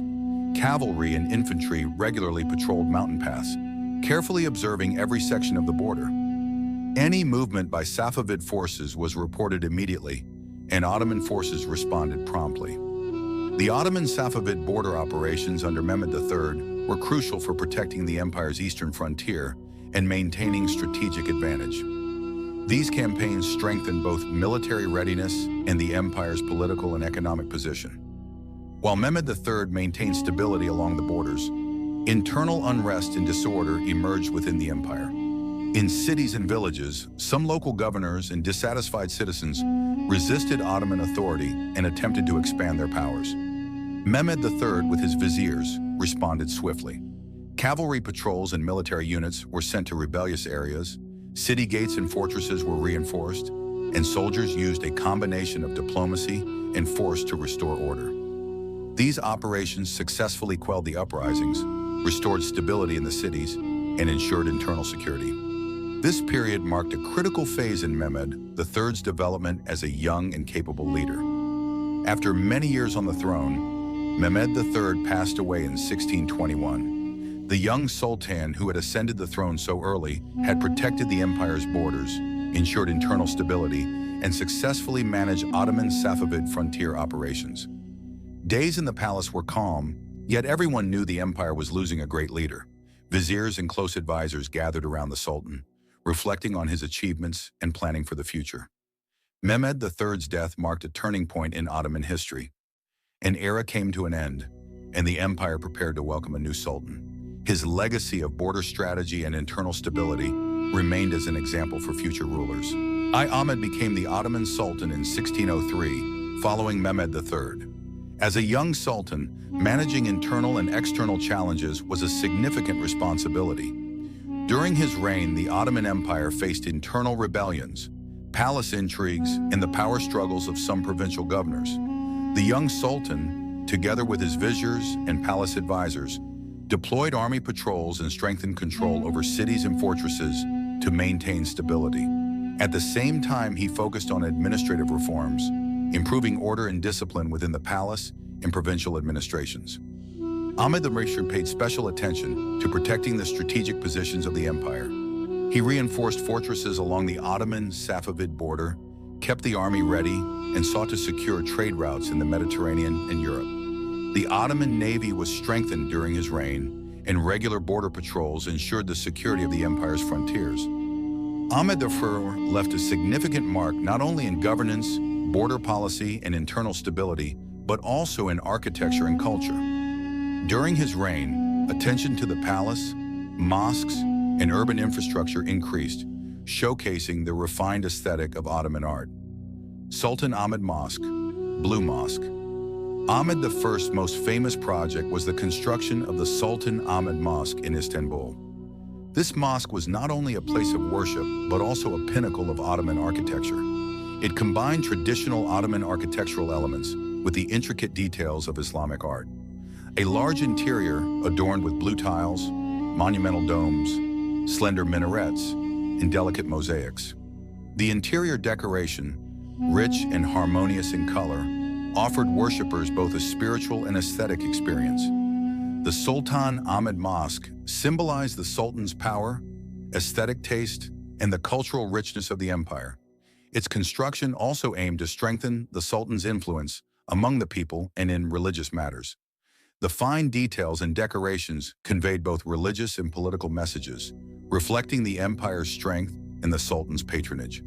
Cavalry and infantry regularly patrolled mountain paths, carefully observing every section of the border. Any movement by Safavid forces was reported immediately, and Ottoman forces responded promptly. The Ottoman-Safavid border operations under Mehmed III were crucial for protecting the empire's eastern frontier and maintaining strategic advantage. These campaigns strengthened both military readiness and the empire's political and economic position. While Mehmed III maintained stability along the borders, internal unrest and disorder emerged within the empire. In cities and villages, some local governors and dissatisfied citizens resisted Ottoman authority and attempted to expand their powers. Mehmed III, with his viziers, responded swiftly. Cavalry patrols and military units were sent to rebellious areas, city gates and fortresses were reinforced, and soldiers used a combination of diplomacy and force to restore order. These operations successfully quelled the uprisings, restored stability in the cities, and ensured internal security. This period marked a critical phase in Mehmed III's development as a young and capable leader. After many years on the throne, Mehmed III passed away in 1621. The young sultan who had ascended the throne so early had protected the empire's borders, ensured internal stability, and successfully managed Ottoman-Safavid frontier operations. Days in the palace were calm, yet everyone knew the empire was losing a great leader. Viziers and close advisors gathered around the sultan, reflecting on his achievements and planning for the future. Mehmed III's death marked a turning point in Ottoman history. An era came to an end, and the empire prepared to welcome a new sultan. His legacy of border strategy and internal stability remained as an example for future rulers. Ahmed became the Ottoman Sultan in 1603, following Mehmed III. As a young sultan, managing internal and external challenges was a significant responsibility. During his reign, the Ottoman Empire faced internal rebellions, palace intrigues, and the power struggles of some provincial governors. The young sultan, together with his viziers and palace advisors, deployed army patrols and strengthened control over cities and fortresses to maintain stability. At the same time, he focused on administrative reforms, improving order and discipline within the palace and provincial administrations. Ahmed I paid special attention to protecting the strategic positions of the empire. He reinforced fortresses along the Ottoman-Safavid border, kept the army ready, and sought to secure trade routes in the Mediterranean and Europe. The Ottoman navy was strengthened during his reign, and regular border patrols ensured the security of the empire's frontiers. Ahmed I left a significant mark not only in governance, border policy, and internal stability, but also in architecture and culture. During his reign, attention to the palace, mosques, and urban infrastructure increased, showcasing the refined aesthetic of Ottoman art. Sultan Ahmed Mosque, Blue Mosque. Ahmed I's most famous project was the construction of the Sultan Ahmed Mosque in Istanbul. This mosque was not only a place of worship, but also a pinnacle of Ottoman architecture. It combined traditional Ottoman architectural elements with the intricate details of Islamic art. A large interior adorned with blue tiles, monumental domes, slender minarets, and delicate mosaics. The interior decoration, rich and harmonious in color, offered worshippers both a spiritual and aesthetic experience. The Sultan Ahmed Mosque symbolized the Sultan's power, aesthetic taste, and the cultural richness of the empire. Its construction also aimed to strengthen the Sultan's influence among the people and in religious matters. The fine details and decorations conveyed both religious and political messages, reflecting the empire's strength and the Sultan's patronage.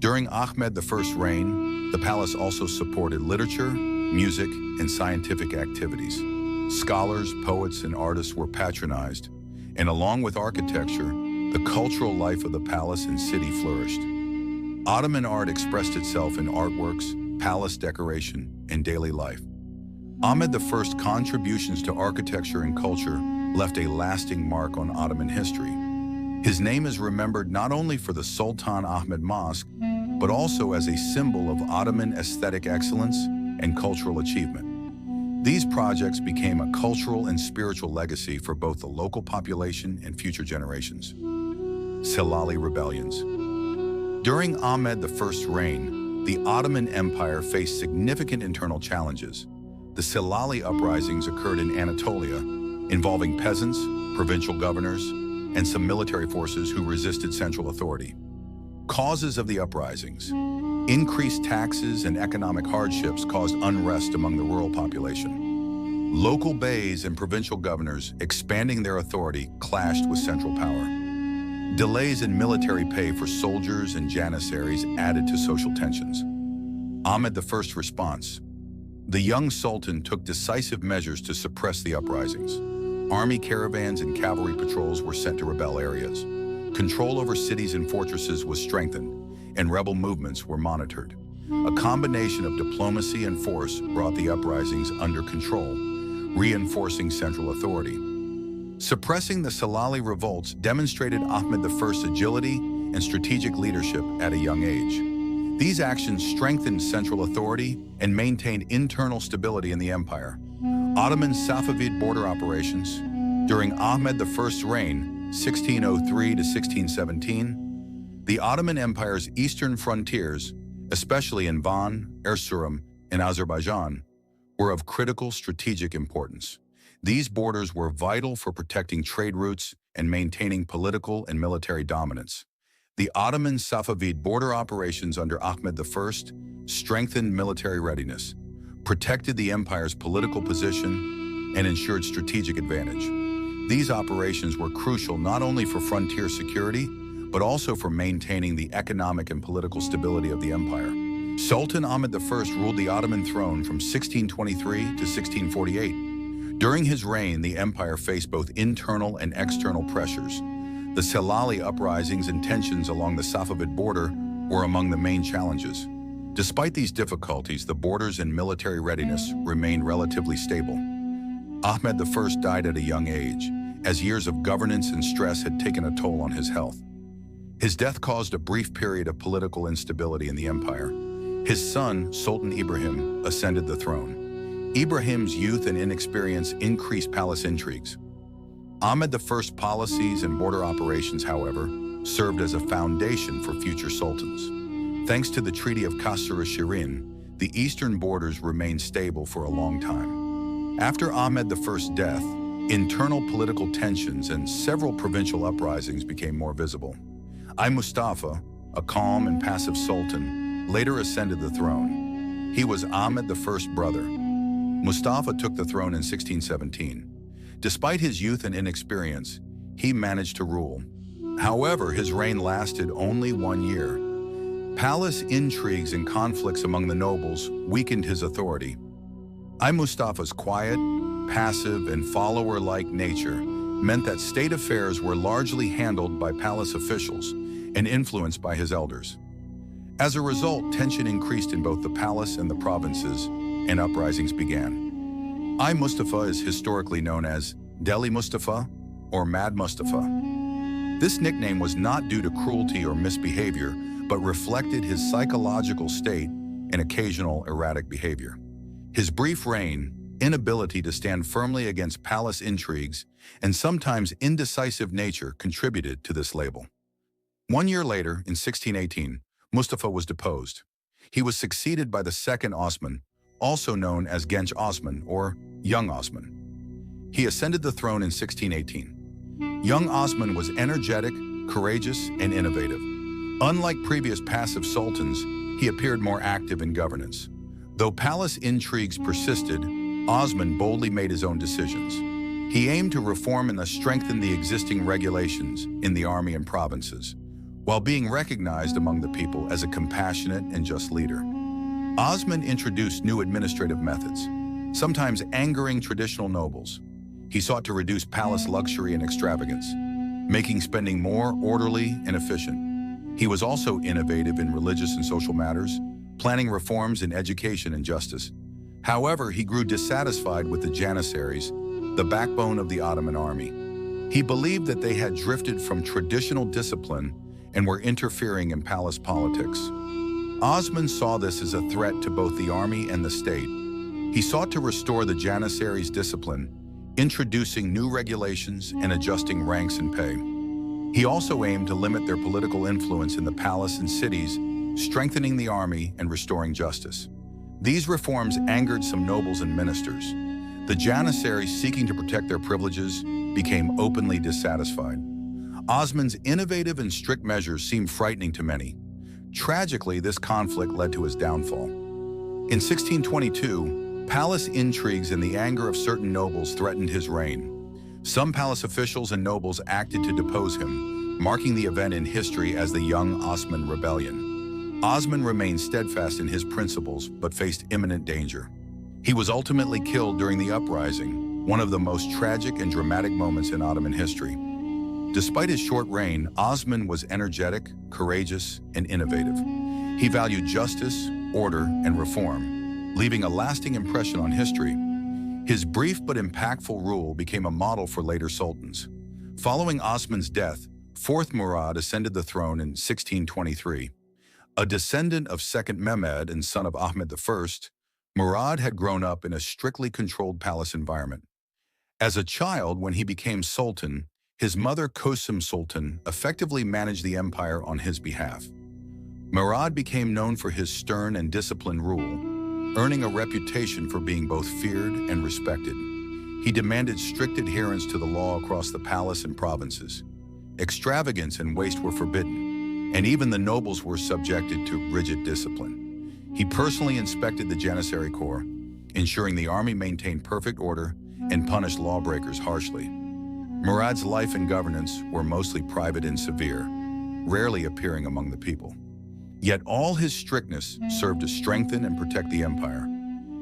During Ahmed I's reign, the palace also supported literature, music, and scientific activities. Scholars, poets, and artists were patronized, and along with architecture, the cultural life of the palace and city flourished. Ottoman art expressed itself in artworks, palace decoration, and daily life. Ahmed I's contributions to architecture and culture left a lasting mark on Ottoman history. His name is remembered not only for the Sultan Ahmed Mosque, but also as a symbol of Ottoman aesthetic excellence and cultural achievement. These projects became a cultural and spiritual legacy for both the local population and future generations. Silali rebellions. During Ahmed I's reign, the Ottoman Empire faced significant internal challenges. The Silali uprisings occurred in Anatolia, involving peasants, provincial governors, and some military forces who resisted central authority. Causes of the uprisings. Increased taxes and economic hardships caused unrest among the rural population. Local beys and provincial governors expanding their authority clashed with central power. Delays in military pay for soldiers and janissaries added to social tensions. Ahmed I's response. The young sultan took decisive measures to suppress the uprisings. Army caravans and cavalry patrols were sent to rebel areas. Control over cities and fortresses was strengthened, and rebel movements were monitored. A combination of diplomacy and force brought the uprisings under control, reinforcing central authority. Suppressing the Silali revolts demonstrated Ahmed I's agility and strategic leadership at a young age. These actions strengthened central authority and maintained internal stability in the empire. Ottoman Safavid border operations. During Ahmed I's reign, 1603 to 1617, the Ottoman Empire's eastern frontiers, especially in Van, Erzurum, and Azerbaijan, were of critical strategic importance. These borders were vital for protecting trade routes and maintaining political and military dominance. The Ottoman Safavid border operations under Ahmed I strengthened military readiness, protected the empire's political position, and ensured strategic advantage. These operations were crucial not only for frontier security, but also for maintaining the economic and political stability of the empire. Sultan Ahmed I ruled the Ottoman throne from 1623 to 1648. During his reign, the empire faced both internal and external pressures. The Silali uprisings and tensions along the Safavid border were among the main challenges. Despite these difficulties, the borders and military readiness remained relatively stable. Ahmed I died at a young age, as years of governance and stress had taken a toll on his health. His death caused a brief period of political instability in the empire. His son, Sultan Ibrahim, ascended the throne. Ibrahim's youth and inexperience increased palace intrigues. Ahmed I's policies and border operations, however, served as a foundation for future sultans. Thanks to the Treaty of Kasr-e-Shirin, the eastern borders remained stable for a long time. After Ahmed I's death, internal political tensions and several provincial uprisings became more visible. I-Mustafa, a calm and passive sultan, later ascended the throne. He was Ahmed I's brother. Mustafa took the throne in 1617. Despite his youth and inexperience, he managed to rule. However, his reign lasted only 1 year. Palace intrigues and conflicts among the nobles weakened his authority. I-Mustafa's quiet, passive, and follower-like nature meant that state affairs were largely handled by palace officials and influenced by his elders. As a result, tension increased in both the palace and the provinces, and uprisings began. I-Mustafa is historically known as Deli Mustafa or Mad Mustafa. This nickname was not due to cruelty or misbehavior, but reflected his psychological state and occasional erratic behavior. His brief reign, inability to stand firmly against palace intrigues, and sometimes indecisive nature contributed to this label. 1 year later, in 1618, Mustafa was deposed. He was succeeded by the second Osman, also known as Genç Osman or Young Osman. He ascended the throne in 1618. Young Osman was energetic, courageous, and innovative. Unlike previous passive sultans, he appeared more active in governance. Though palace intrigues persisted, Osman boldly made his own decisions. He aimed to reform and strengthen the existing regulations in the army and provinces, while being recognized among the people as a compassionate and just leader. Osman introduced new administrative methods, sometimes angering traditional nobles. He sought to reduce palace luxury and extravagance, making spending more orderly and efficient. He was also innovative in religious and social matters, planning reforms in education and justice. However, he grew dissatisfied with the Janissaries, the backbone of the Ottoman army. He believed that they had drifted from traditional discipline and were interfering in palace politics. Osman saw this as a threat to both the army and the state. He sought to restore the Janissaries' discipline, introducing new regulations and adjusting ranks and pay. He also aimed to limit their political influence in the palace and cities, strengthening the army and restoring justice. These reforms angered some nobles and ministers. The Janissaries, seeking to protect their privileges, became openly dissatisfied. Osman's innovative and strict measures seemed frightening to many. Tragically, this conflict led to his downfall. In 1622, palace intrigues and the anger of certain nobles threatened his reign. Some palace officials and nobles acted to depose him, marking the event in history as the Young Osman Rebellion. Osman remained steadfast in his principles but faced imminent danger. He was ultimately killed during the uprising, one of the most tragic and dramatic moments in Ottoman history. Despite his short reign, Osman was energetic, courageous, and innovative. He valued justice, order, and reform, leaving a lasting impression on history. His brief but impactful rule became a model for later sultans. Following Osman's death, 4th Murad ascended the throne in 1623. A descendant of 2nd Mehmed and son of Ahmed I, Murad had grown up in a strictly controlled palace environment. As a child, when he became sultan, his mother Kösem Sultan effectively managed the empire on his behalf. Murad became known for his stern and disciplined rule, earning a reputation for being both feared and respected. He demanded strict adherence to the law across the palace and provinces. Extravagance and waste were forbidden, and even the nobles were subjected to rigid discipline. He personally inspected the Janissary Corps, ensuring the army maintained perfect order and punished lawbreakers harshly. Murad's life and governance were mostly private and severe, rarely appearing among the people. Yet all his strictness served to strengthen and protect the empire.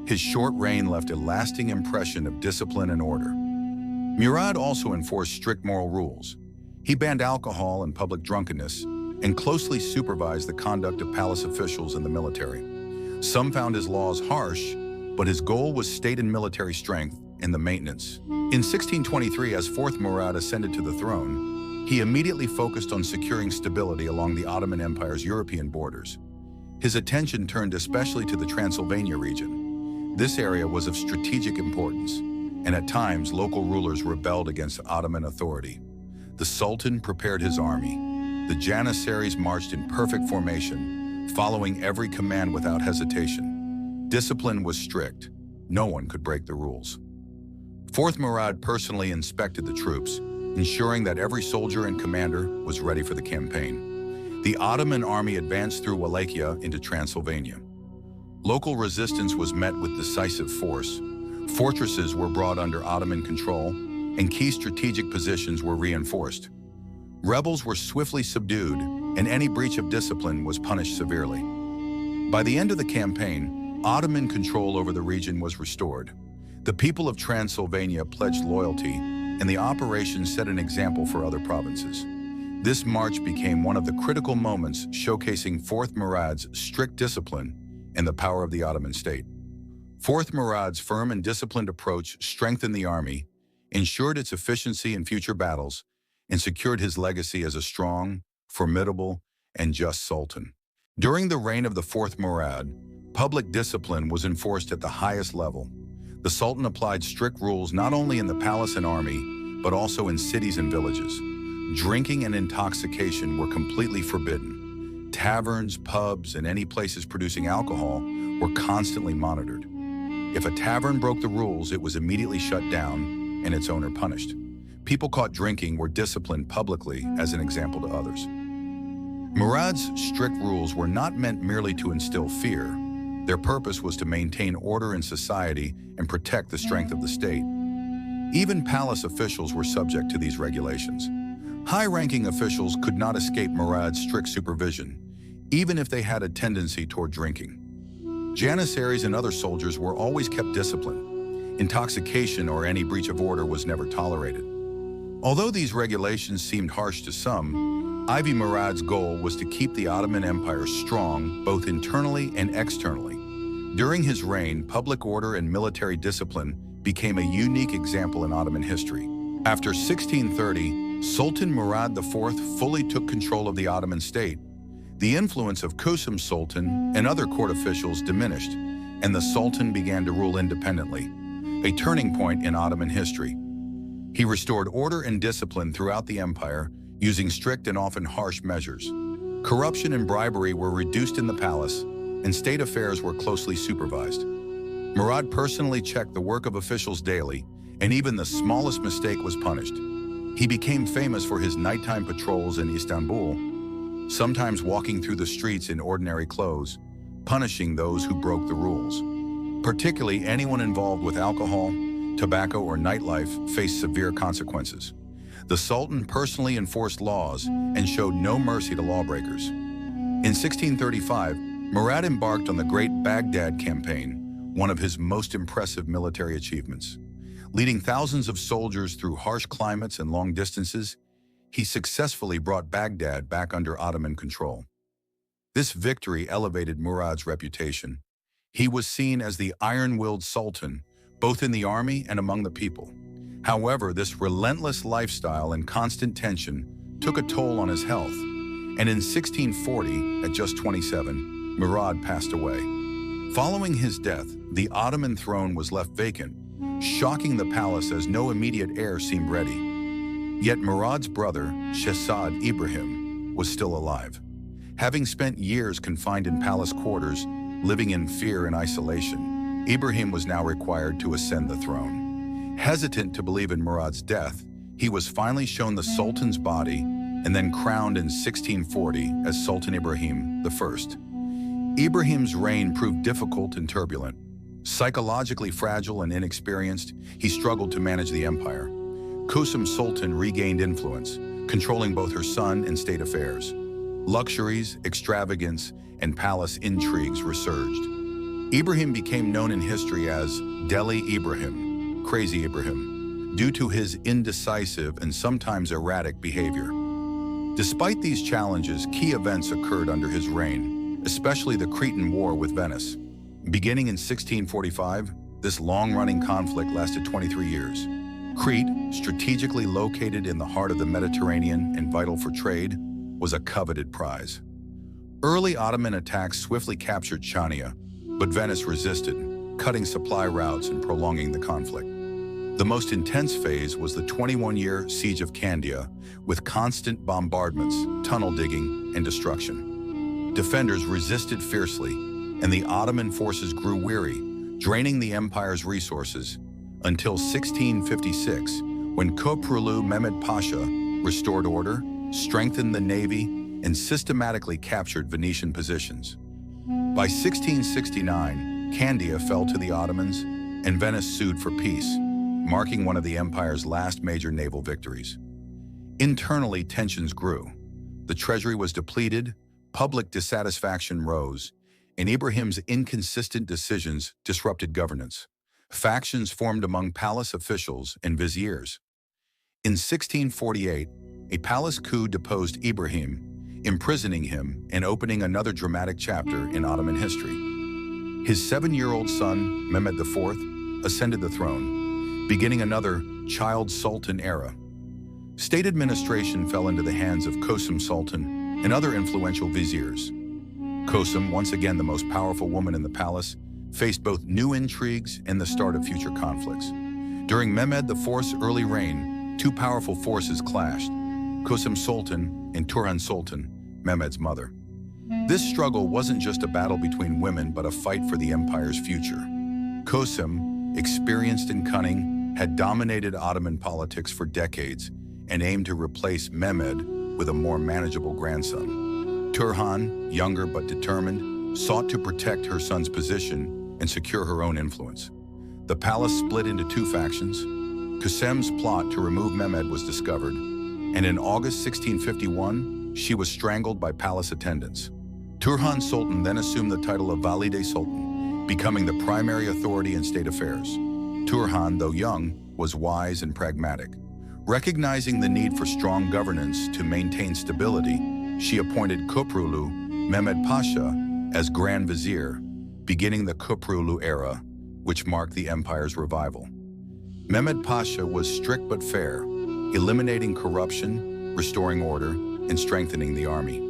His short reign left a lasting impression of discipline and order. Murad also enforced strict moral rules. He banned alcohol and public drunkenness and closely supervised the conduct of palace officials and the military. Some found his laws harsh, but his goal was state and military strength and the maintenance, In 1623, as fourth Murad ascended to the throne, he immediately focused on securing stability along the Ottoman Empire's European borders. His attention turned especially to the Transylvania region. This area was of strategic importance, and at times local rulers rebelled against Ottoman authority. The Sultan prepared his army. The Janissaries marched in perfect formation, following every command without hesitation. Discipline was strict. No one could break the rules. Fourth Murad personally inspected the troops, ensuring that every soldier and commander was ready for the campaign. The Ottoman army advanced through Wallachia into Transylvania. Local resistance was met with decisive force. Fortresses were brought under Ottoman control, and key strategic positions were reinforced. Rebels were swiftly subdued, and any breach of discipline was punished severely. By the end of the campaign, Ottoman control over the region was restored. The people of Transylvania pledged loyalty, and the operation set an example for other provinces. This march became one of the critical moments showcasing Fourth Murad's strict discipline and the power of the Ottoman state. Fourth Murad's firm and disciplined approach strengthened the army, ensured its efficiency in future battles, and secured his legacy as a strong, formidable, and just sultan. During the reign of the Fourth Murad, public discipline was enforced at the highest level. The Sultan applied strict rules not only in the palace and army, but also in cities and villages. Drinking and intoxication were completely forbidden. Taverns, pubs, and any places producing alcohol were constantly monitored. If a tavern broke the rules, it was immediately shut down and its owner punished. People caught drinking were disciplined publicly as an example to others. Murad's strict rules were not meant merely to instill fear. Their purpose was to maintain order in society and protect the strength of the state. Even palace officials were subject to these regulations. High-ranking officials could not escape Murad's strict supervision, even if they had a tendency toward drinking. Janissaries and other soldiers were always kept disciplined. Intoxication or any breach of order was never tolerated. Although these regulations seemed harsh to some, Ivy Murad's goal was to keep the Ottoman Empire strong both internally and externally. During his reign, public order and military discipline became a unique example in Ottoman history. After 1630, Sultan Murad IV fully took control of the Ottoman state. The influence of Kusum Sultan and other court officials diminished, and the Sultan began to rule independently, a turning point in Ottoman history. He restored order and discipline throughout the empire, using strict and often harsh measures. Corruption and bribery were reduced in the palace, and state affairs were closely supervised. Murad personally checked the work of officials daily, and even the smallest mistake was punished. He became famous for his nighttime patrols in Istanbul, sometimes walking through the streets in ordinary clothes, punishing those who broke the rules. Particularly anyone involved with alcohol, tobacco, or nightlife faced severe consequences. The Sultan personally enforced laws and showed no mercy to lawbreakers. In 1635, Murad embarked on the Great Baghdad Campaign, one of his most impressive military achievements. Leading thousands of soldiers through harsh climates and long distances, he successfully brought Baghdad back under Ottoman control. This victory elevated Murad's reputation. He was seen as the iron-willed sultan, both in the army and among the people. However, this relentless lifestyle and constant tension took a toll on his health, and in 1640, at just 27, Murad passed away. Following his death, the Ottoman throne was left vacant, shocking the palace as no immediate heir seemed ready. Yet Murad's brother, Shehzad Ibrahim, was still alive. Having spent years confined in palace quarters, living in fear and isolation, Ibrahim was now required to ascend the throne. Hesitant to believe in Murad's death, he was finally shown the Sultan's body and then crowned in 1640 as Sultan Ibrahim I. Ibrahim's reign proved difficult and turbulent. Psychologically fragile and inexperienced, he struggled to manage the empire. Kusum Sultan regained influence, controlling both her son and state affairs. Luxuries, extravagance, and palace intrigues resurged. Ibrahim became known in history as Deli Ibrahim, Crazy Ibrahim, due to his indecisive and sometimes erratic behavior. Despite these challenges, key events occurred under his reign, especially the Cretan War with Venice. Beginning in 1645, this long-running conflict lasted 23 years. Crete, strategically located in the heart of the Mediterranean and vital for trade, was a coveted prize. Early Ottoman attacks swiftly captured Chania, but Venice resisted, cutting supply routes and prolonging the conflict. The most intense phase was the 21-year siege of Candia, with constant bombardments, tunnel digging, and destruction. Defenders resisted fiercely, and the Ottoman forces grew weary, draining the empire's resources, until 1656, when Köprülü Mehmed Pasha restored order, strengthened the navy, and systematically captured Venetian positions. By 1669, Candia fell to the Ottomans, and Venice sued for peace, marking one of the empire's last major naval victories. Internally, tensions grew. The treasury was depleted, public dissatisfaction rose, and Ibrahim's inconsistent decisions disrupted governance. Factions formed among palace officials and viziers. In 1648, a palace coup deposed Ibrahim, imprisoning him and opening another dramatic chapter in Ottoman history. His 7-year-old son, Mehmed IV, ascended the throne, beginning another child sultan era. State administration fell into the hands of Kösem Sultan and other influential viziers. Kösem, once again the most powerful woman in the palace, faced both new intrigues and the start of future conflicts. During Mehmed IV's early reign, two powerful forces clashed: Kösem Sultan and Turhan Sultan, Mehmed's mother. This struggle wasn't just a battle between women, but a fight for the empire's future. Kösem, experienced and cunning, had dominated Ottoman politics for decades and aimed to replace Mehmed with a more manageable grandson. Turhan, younger but determined, sought to protect her son's position and secure her own influence. The palace split into two factions. Kösem's plot to remove Mehmed was discovered, and in August 1651, she was strangled by palace attendants. Turhan Sultan then assumed the title of Valide Sultan, becoming the primary authority in state affairs. Turhan, though young, was wise and pragmatic. Recognizing the need for strong governance to maintain stability, she appointed Köprülü Mehmed Pasha as Grand Vizier, beginning the Köprülü era, which marked the empire's revival. Mehmed Pasha was strict but fair, eliminating corruption, restoring order, and strengthening the army.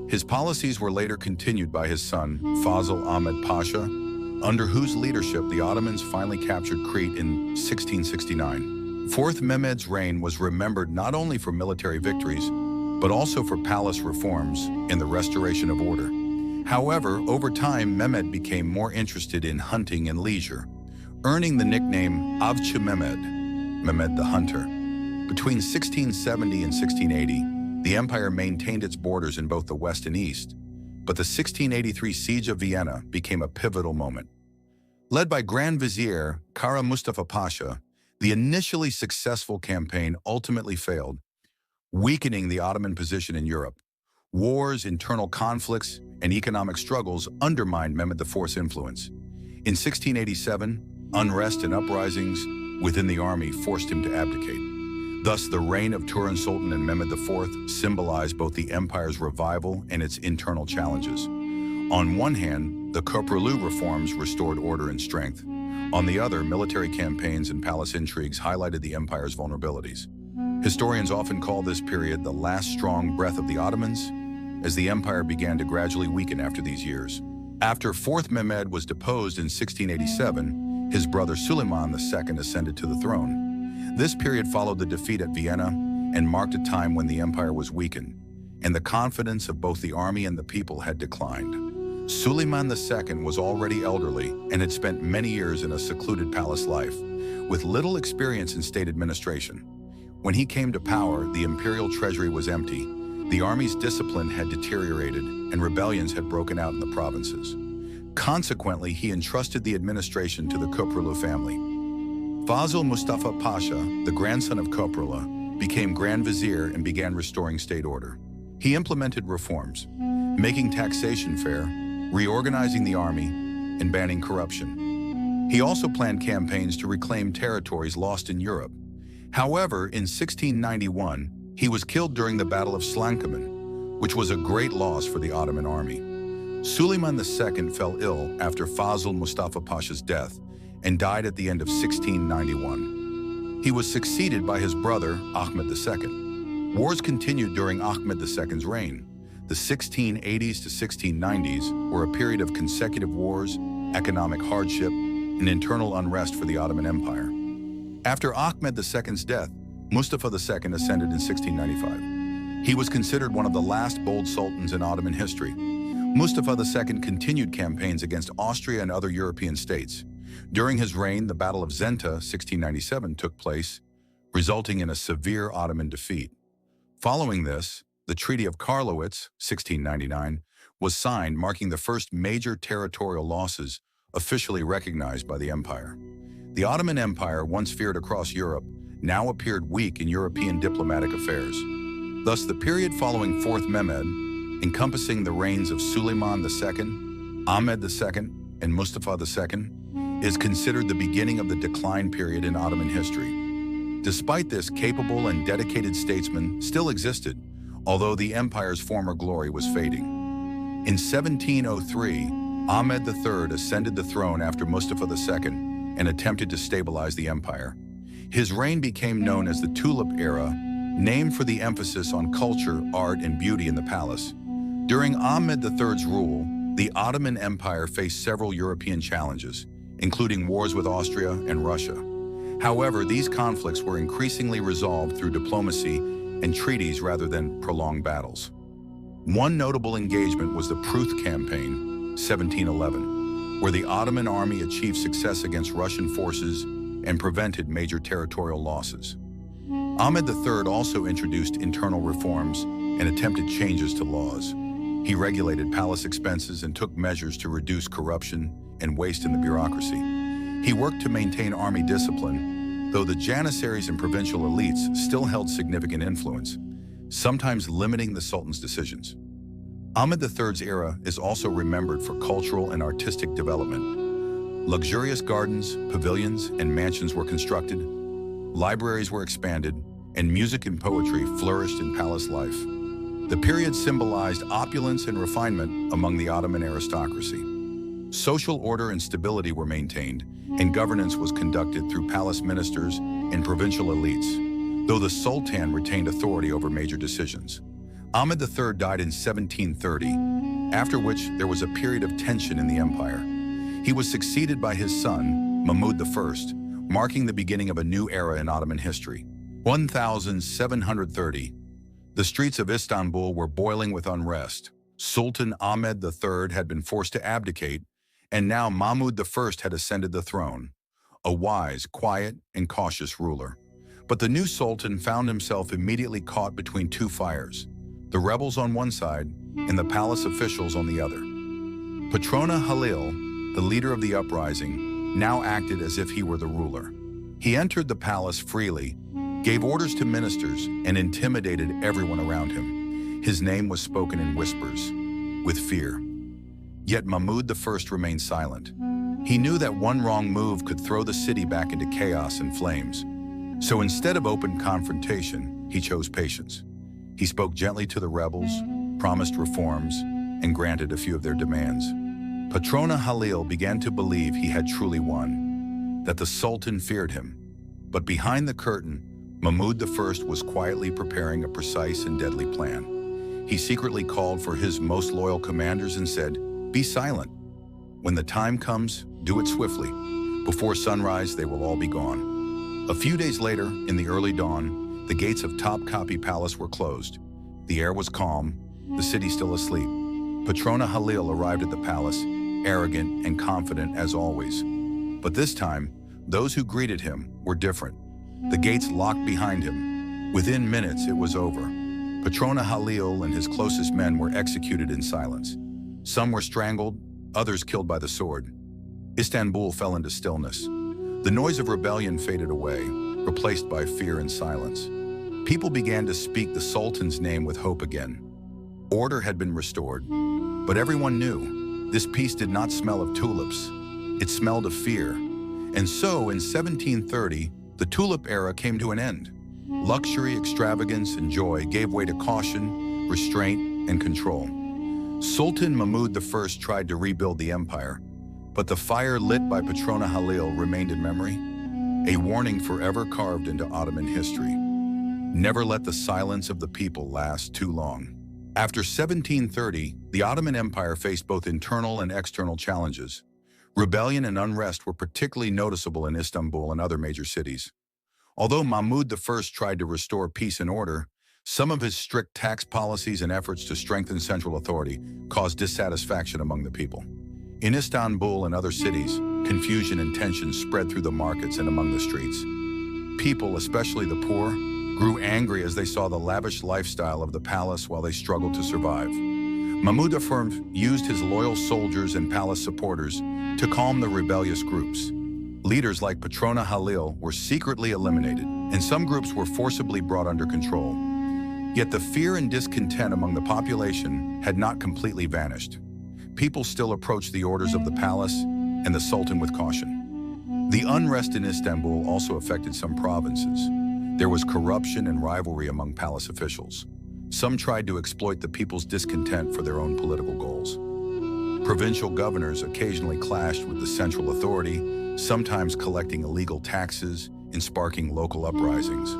His policies were later continued by his son, Fazıl Ahmed Pasha, under whose leadership the Ottomans finally captured Crete in 1669. Fourth Mehmed's reign was remembered not only for military victories, but also for palace reforms and the restoration of order. However, over time, Mehmed became more interested in hunting and leisure, earning the nickname Avcı Mehmed, Mehmed the Hunter. Between 1670 and 1680, the empire maintained its borders in both the west and east, but the 1683 siege of Vienna became a pivotal moment. Led by Grand Vizier Kara Mustafa Pasha, the initially successful campaign ultimately failed, weakening the Ottoman position in Europe. Wars, internal conflicts, and economic struggles undermined Mehmed IV's influence. In 1687, unrest and uprisings within the army forced him to abdicate. Thus, the reign of Turhan Sultan and Mehmed IV symbolized both the empire's revival and its internal challenges. On one hand, the Köprülü reforms restored order and strength. On the other, military campaigns and palace intrigues highlighted the empire's vulnerabilities. Historians often call this period the last strong breath of the Ottomans, as the empire began to gradually weaken after these years. After Fourth Mehmed was deposed in 1687, his brother Suleiman II ascended to the throne. This period followed the defeat at Vienna and marked a time when the empire was weakened, and the confidence of both the army and the people had declined. Suleiman II was already elderly and had spent many years in a secluded palace life, with little experience in state administration. When he came to power, the imperial treasury was empty. The army's discipline had deteriorated, and rebellions had broken out in the provinces. Consequently, he entrusted the administration to the Köprülü family. Fazıl Mustafa Pasha, the grandson of Köprülü, became Grand Vizier and began restoring state order. He implemented reforms, making taxation fair, reorganizing the army, and banning corruption. He also planned campaigns to reclaim territories lost in Europe. However, in 1691, he was killed during the Battle of Slankamen, which was a great loss for the Ottoman army. Suleiman II fell ill after Fazıl Mustafa Pasha's death and died at the end of 1691. He was succeeded by his brother, Ahmed II. Wars continued during Ahmed II's reign. The 1680s to 1690s were a period of consecutive wars, economic hardship, and internal unrest for the Ottoman Empire. After Ahmed II's death, Mustafa II ascended in 1695. He was considered one of the last bold sultans in Ottoman history. Mustafa II continued campaigns against Austria and other European states. During his reign, the Battle of Zenta, 1697, took place, resulting in a severe Ottoman defeat. Following this, the Treaty of Karlowitz, 1699, was signed, marking the first major territorial losses officially recognized by the empire. The Ottoman Empire, once feared across Europe, now appeared weak in European diplomatic affairs. Thus, the period following 4th Mehmed, encompassing the reigns of Suleiman II, Ahmed II, and Mustafa II, is considered the beginning of the decline period in Ottoman history. Despite this, capable and dedicated statesmen still existed, although the empire's former glory was fading. In 1703, Ahmed III ascended the throne after Mustafa II and attempted to stabilize the empire. His reign became known as the Tulip Era, named for the emphasis on culture, art, and beauty in the palace. During Ahmed III's rule, the Ottoman Empire faced several European challenges, including wars with Austria and Russia. However, these conflicts were increasingly resolved through diplomacy and treaties rather than prolonged battles. One notable engagement was the Pruth Campaign, 1711, where the Ottoman army achieved success against Russian forces and prevented major territorial losses. Ahmed III also introduced internal reforms and attempted changes to laws. He regulated palace expenses and took measures to reduce corruption and waste in the bureaucracy. He worked to maintain army discipline, though the janissaries and provincial elites still held significant influence, sometimes limiting the Sultan's decisions. Ahmed III's era is also remembered for cultural and artistic development. Luxurious gardens, pavilions, and mansions were constructed, libraries were expanded, and music and poetry flourished in palace life. The period symbolized opulence and refinement among the Ottoman aristocracy. Social order and stability were maintained, and governance was conducted through palace ministers and provincial elites, though the Sultan retained authority over major decisions. Ahmed III died in 1730, after which there was a period of tension in the empire. He was succeeded by his son, Mahmud I, marking the beginning of a new era in Ottoman history. 1730. The streets of Istanbul were boiling with unrest. Sultan Ahmed III had been forced to abdicate, and now Mahmud I had ascended the throne, a wise, quiet, and cautious ruler. But the new sultan found himself immediately caught between two fires, the rebels on one side and the palace officials on the other. Patrona Halil, the leader of the uprising, now acted as if he were the ruler. He entered the palace freely, gave orders to ministers, and intimidated everyone around him. His name was spoken in whispers, with fear. Yet Mahmud I remained silent. He knew that one wrong move could throw the city back into chaos and flames. So instead of open confrontation, he chose patience. He spoke gently to the rebels, promised reforms, and granted a few of their demands. Patrona Halil began to believe he had truly won, that the Sultan feared him. But behind the curtain, Mahmud I was quietly preparing a precise and deadly plan. He secretly called for his most loyal commanders and said, "Be silent. When the time comes, do it swiftly. Before sunrise, they will all be gone." A few days later, in the early dawn, the gates of Topkapi Palace were closed. The air was calm, the city still asleep. Patrona Halil arrived at the palace, arrogant and confident as always. But this time, those who greeted him were different. The gates locked behind him. Within minutes, it was over. Patrona Halil and his closest men were executed in silence. Some were strangled, others killed by the sword. Istanbul fell into stillness. The noise of rebellion faded away, replaced by fear and silence. People began to speak the Sultan's name with hope again. Order had been restored, but everyone knew this peace did not smell of tulips. It smelled of fear. And so, in 1730, the tulip era came to an end. Luxury, extravagance, and joy gave way to caution, restraint, and control. Sultan Mahmud I tried to rebuild the empire, but the fire lit by Patrona Halil remained in memory. a warning forever carved into Ottoman history. Never let the silence of the people last too long. After 1730, the Ottoman Empire faced both internal and external challenges. Rebellion and unrest were particularly noticeable in Istanbul and other major cities. Although Mahmud I tried to restore peace and order, some of his strict tax policies and efforts to strengthen central authority caused dissatisfaction among the people. In Istanbul and other cities, confusion and tension spread through the markets and among the streets. People, especially the poor, grew angry as they saw the lavish lifestyle of the palace while they struggled to survive. Mahmud I used his loyal soldiers and palace supporters to calm the rebellious groups. Leaders like Patrona Halil were secretly eliminated, and some groups were forcibly brought under control. Yet the fear and discontent among the population had not completely vanished. People still approached the orders of the palace and the sultan with caution. The unrest in Istanbul also affected some provinces. There was corruption and rivalry among palace officials. Some tried to exploit the people's discontent for their own political goals. Provincial governors occasionally clashed with the central authority, sometimes collecting illegal taxes and sparking local uprisings.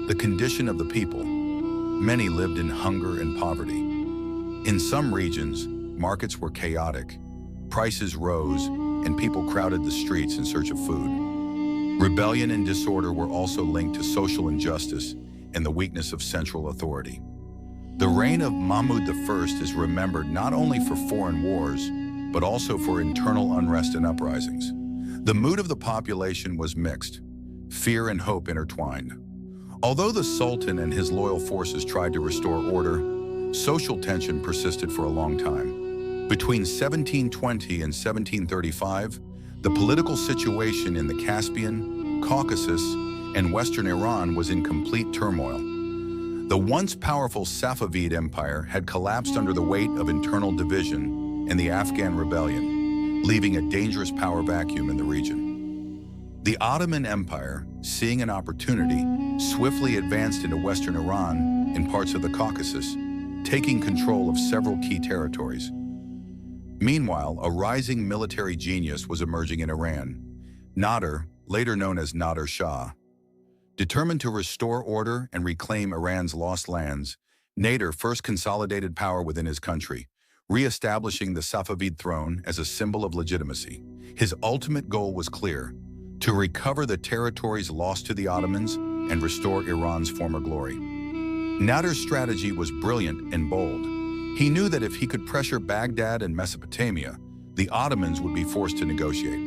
The condition of the people. Many lived in hunger and poverty. In some regions, markets were chaotic. Prices rose, and people crowded the streets in search of food. Rebellion and disorder were also linked to social injustice and the weakness of central authority. The reign of Mahmud I is remembered not only for foreign wars, but also for internal unrest and uprisings. The mood of the population was mixed, fear and hope intertwined. Although the Sultan and his loyal forces tried to restore order, social tension persisted for a long time. Between 1720 and 1735, the political situation in the Caspian, Caucasus, and Western Iran was in complete turmoil. The once powerful Safavid Empire had collapsed under the weight of internal division and the Afghan rebellion, leaving a dangerous power vacuum in the region. The Ottoman Empire, seeing an opportunity, swiftly advanced into Western Iran and parts of the Caucasus, taking control of several key territories. Meanwhile, a rising military genius was emerging in Iran. Nader, later known as Nader Shah. Determined to restore order and reclaim Iran's lost lands, Nader first consolidated power within his country, re-establishing the Safavid throne as a symbol of legitimacy. His ultimate goal was clear: to recover the territories lost to the Ottomans and restore Iran's former glory. Nader's strategy was brilliant and bold. He knew that if he could pressure Baghdad and Mesopotamia, the Ottomans would be forced to negotiate.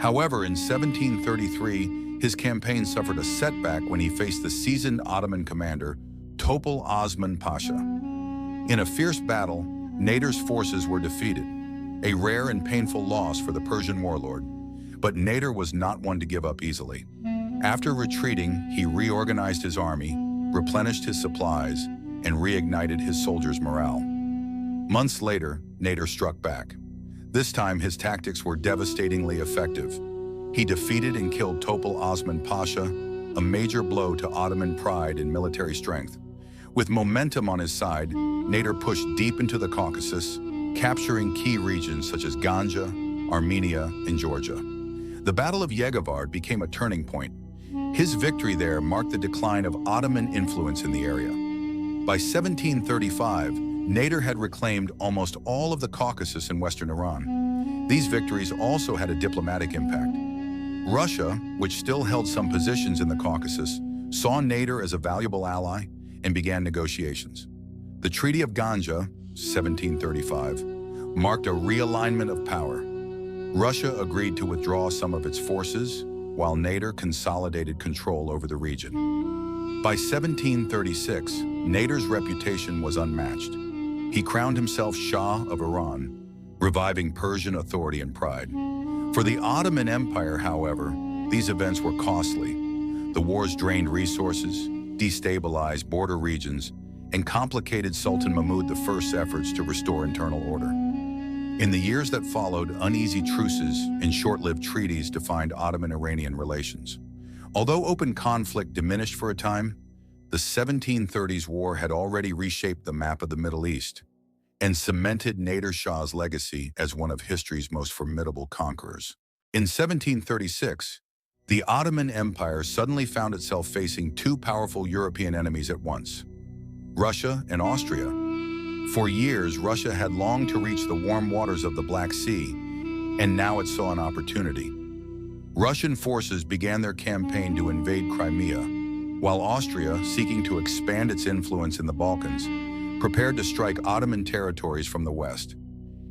However, in 1733, his campaign suffered a setback when he faced the seasoned Ottoman commander, Topel Osman Pasha. In a fierce battle, Nader's forces were defeated, a rare and painful loss for the Persian warlord. But Nader was not one to give up easily. After retreating, he reorganized his army, replenished his supplies, and reignited his soldiers' morale. Months later, Nader struck back. This time, his tactics were devastatingly effective. He defeated and killed Topel Osman Pasha, a major blow to Ottoman pride and military strength. With momentum on his side, Nader pushed deep into the Caucasus, capturing key regions such as Ganja, Armenia, and Georgia. The Battle of Yegovard became a turning point. His victory there marked the decline of Ottoman influence in the area. By 1735, Nader had reclaimed almost all of the Caucasus in western Iran. These victories also had a diplomatic impact. Russia, which still held some positions in the Caucasus, saw Nader as a valuable ally and began negotiations. The Treaty of Ganja, 1735, marked a realignment of power. Russia agreed to withdraw some of its forces, while Nader consolidated control over the region. By 1736, Nader's reputation was unmatched. He crowned himself Shah of Iran, reviving Persian authority and pride. For the Ottoman Empire, however, these events were costly. The wars drained resources, destabilized border regions, and complicated Sultan Mahmud I's efforts to restore internal order. In the years that followed, uneasy truces and short-lived treaties defined Ottoman-Iranian relations. Although open conflict diminished for a time, the 1730s war had already reshaped the map of the Middle East and cemented Nader Shah's legacy as one of history's most formidable conquerors. In 1736, The Ottoman Empire suddenly found itself facing two powerful European enemies at once: Russia and Austria. For years, Russia had longed to reach the warm waters of the Black Sea, and now it saw an opportunity. Russian forces began their campaign to invade Crimea, while Austria, seeking to expand its influence in the Balkans, prepared to strike Ottoman territories from the west.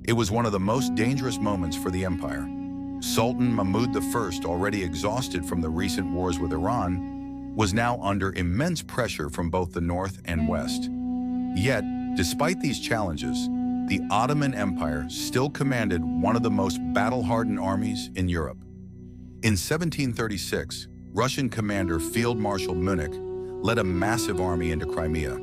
It was one of the most dangerous moments for the empire. Sultan Mahmud I, already exhausted from the recent wars with Iran, was now under immense pressure from both the north and west. Yet, despite these challenges, the Ottoman Empire still commanded one of the most battle-hardened armies in Europe. In 1736, Russian commander Field Marshal Munich led a massive army into Crimea.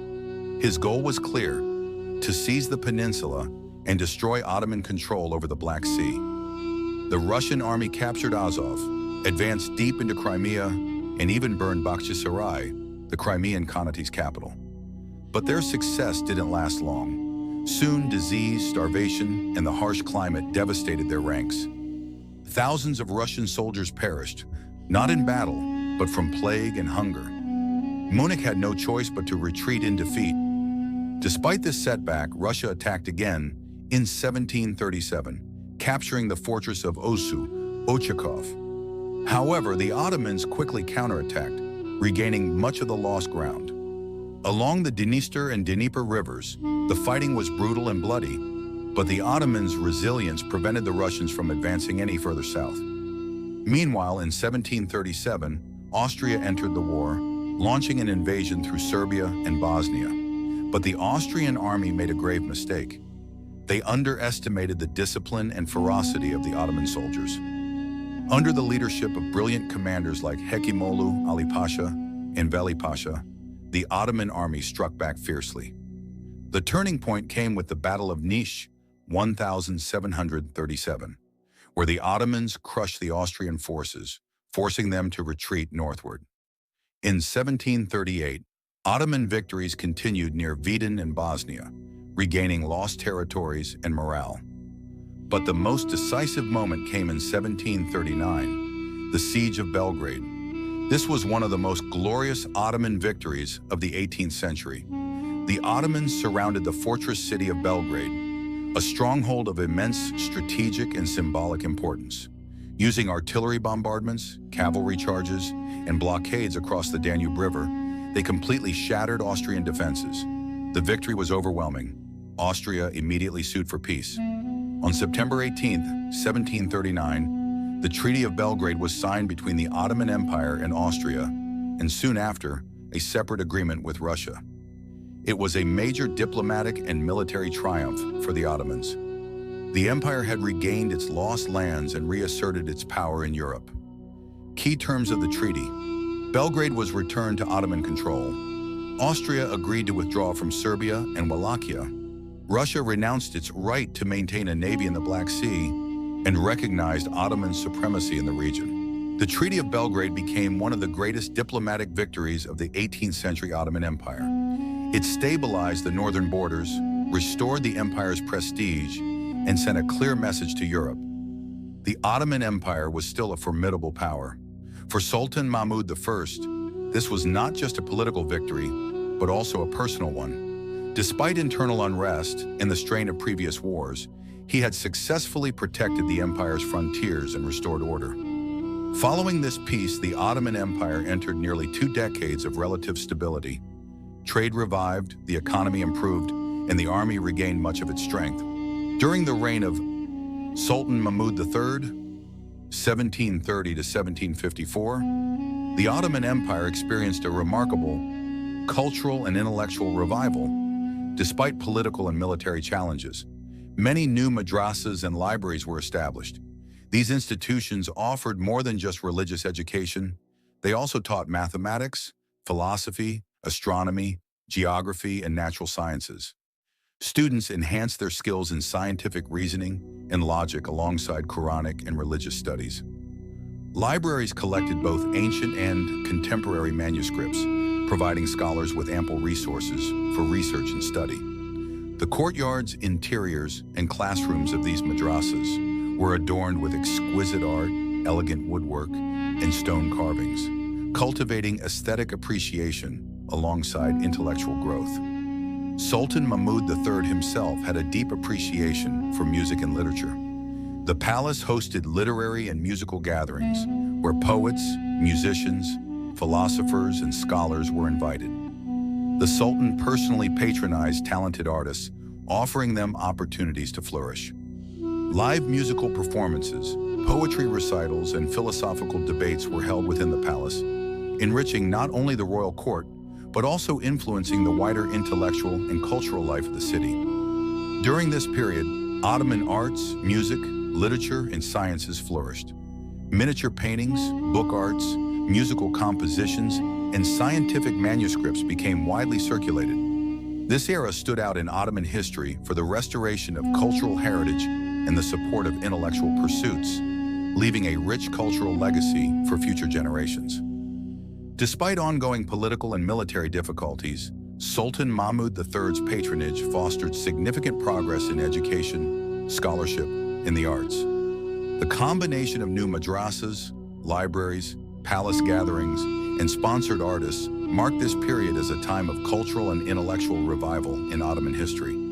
His goal was clear: to seize the peninsula and destroy Ottoman control over the Black Sea. The Russian army captured Azov, advanced deep into Crimea, and even burned Bakhchisarai, the Crimean Khanate's capital. But their success didn't last long. Soon, disease, starvation, and the harsh climate devastated their ranks. Thousands of Russian soldiers perished, not in battle, but from plague and hunger. Munich had no choice but to retreat in defeat. Despite this setback, Russia attacked again in 1737, capturing the fortress of Ochakov. However, the Ottomans quickly counterattacked, regaining much of the lost ground. Along the Dniester and Dnieper rivers, the fighting was brutal and bloody, but the Ottomans' resilience prevented the Russians from advancing any further south. Meanwhile, in 1737, Austria entered the war, launching an invasion through Serbia and Bosnia. But the Austrian army made a grave mistake. They underestimated the discipline and ferocity of the Ottoman soldiers. Under the leadership of brilliant commanders like Hekimolu Ali Pasha and Veli Pasha, the Ottoman army struck back fiercely. The turning point came with the Battle of Niš, 1737, where the Ottomans crushed the Austrian forces, forcing them to retreat northward. In 1738, Ottoman victories continued near Vidin and Bosnia, regaining lost territories and morale. But the most decisive moment came in 1739, the Siege of Belgrade. This was one of the most glorious Ottoman victories of the 18th century. The Ottomans surrounded the fortress city of Belgrade, a stronghold of immense strategic and symbolic importance. Using artillery bombardments, cavalry charges, and blockades across the Danube River, they completely shattered Austrian defenses. The victory was overwhelming. Austria immediately sued for peace. On September 18, 1739, the Treaty of Belgrade was signed between the Ottoman Empire and Austria, and soon after, a separate agreement with Russia. It was a major diplomatic and military triumph for the Ottomans. The empire had regained its lost lands and reasserted its power in Europe. Key terms of the treaty: Belgrade was returned to Ottoman control. Austria agreed to withdraw from Serbia and Wallachia. Russia renounced its right to maintain a navy in the Black Sea and recognized Ottoman supremacy in the region. The Treaty of Belgrade became one of the greatest diplomatic victories of the 18th century Ottoman Empire. It stabilized the northern borders, restored the empire's prestige, and sent a clear message to Europe. The Ottoman Empire was still a formidable power. For Sultan Mahmud I, this was not just a political victory, but also a personal one. Despite internal unrest and the strain of previous wars, he had successfully protected the empire's frontiers and restored order. Following this peace, the Ottoman Empire entered nearly 2 decades of relative stability. Trade revived, the economy improved, and the army regained much of its strength. During the reign of Sultan Mahmud III, 1730 to 1754, the Ottoman Empire experienced a remarkable cultural and intellectual revival. Despite political and military challenges, many new madrasas and libraries were established. These institutions offered more than just religious education. They also taught mathematics, philosophy, astronomy, geography, and natural sciences. Students enhanced their skills in scientific reasoning and logic alongside Quranic and religious studies. Libraries collected both ancient and contemporary manuscripts, providing scholars with ample resources for research and study. The courtyards, interiors, and classrooms of these madrasas were adorned with exquisite art, elegant woodwork, and stone carvings, cultivating aesthetic appreciation alongside intellectual growth. Sultan Mahmud III himself had a deep appreciation for music and literature. The palace hosted literary and musical gatherings where poets, musicians, philosophers, and scholars were invited. The Sultan personally patronized talented artists, offering them opportunities to flourish. Live musical performances, poetry recitals, and philosophical debates were held within the palace, enriching not only the royal court, but also influencing the wider intellectual and cultural life of the city. During this period, Ottoman arts, music, literature, and sciences flourished. Miniature paintings, book arts, musical compositions, and scientific manuscripts became widely circulated. This era stood out in Ottoman history for the restoration of cultural heritage and the support of intellectual pursuits, leaving a rich cultural legacy for future generations. Despite ongoing political and military difficulties, Sultan Mahmud III's patronage fostered significant progress in education, scholarship, and the arts. The combination of new madrasas, libraries, palace gatherings, and sponsored artists marked this period as a time of cultural and intellectual revival in Ottoman history.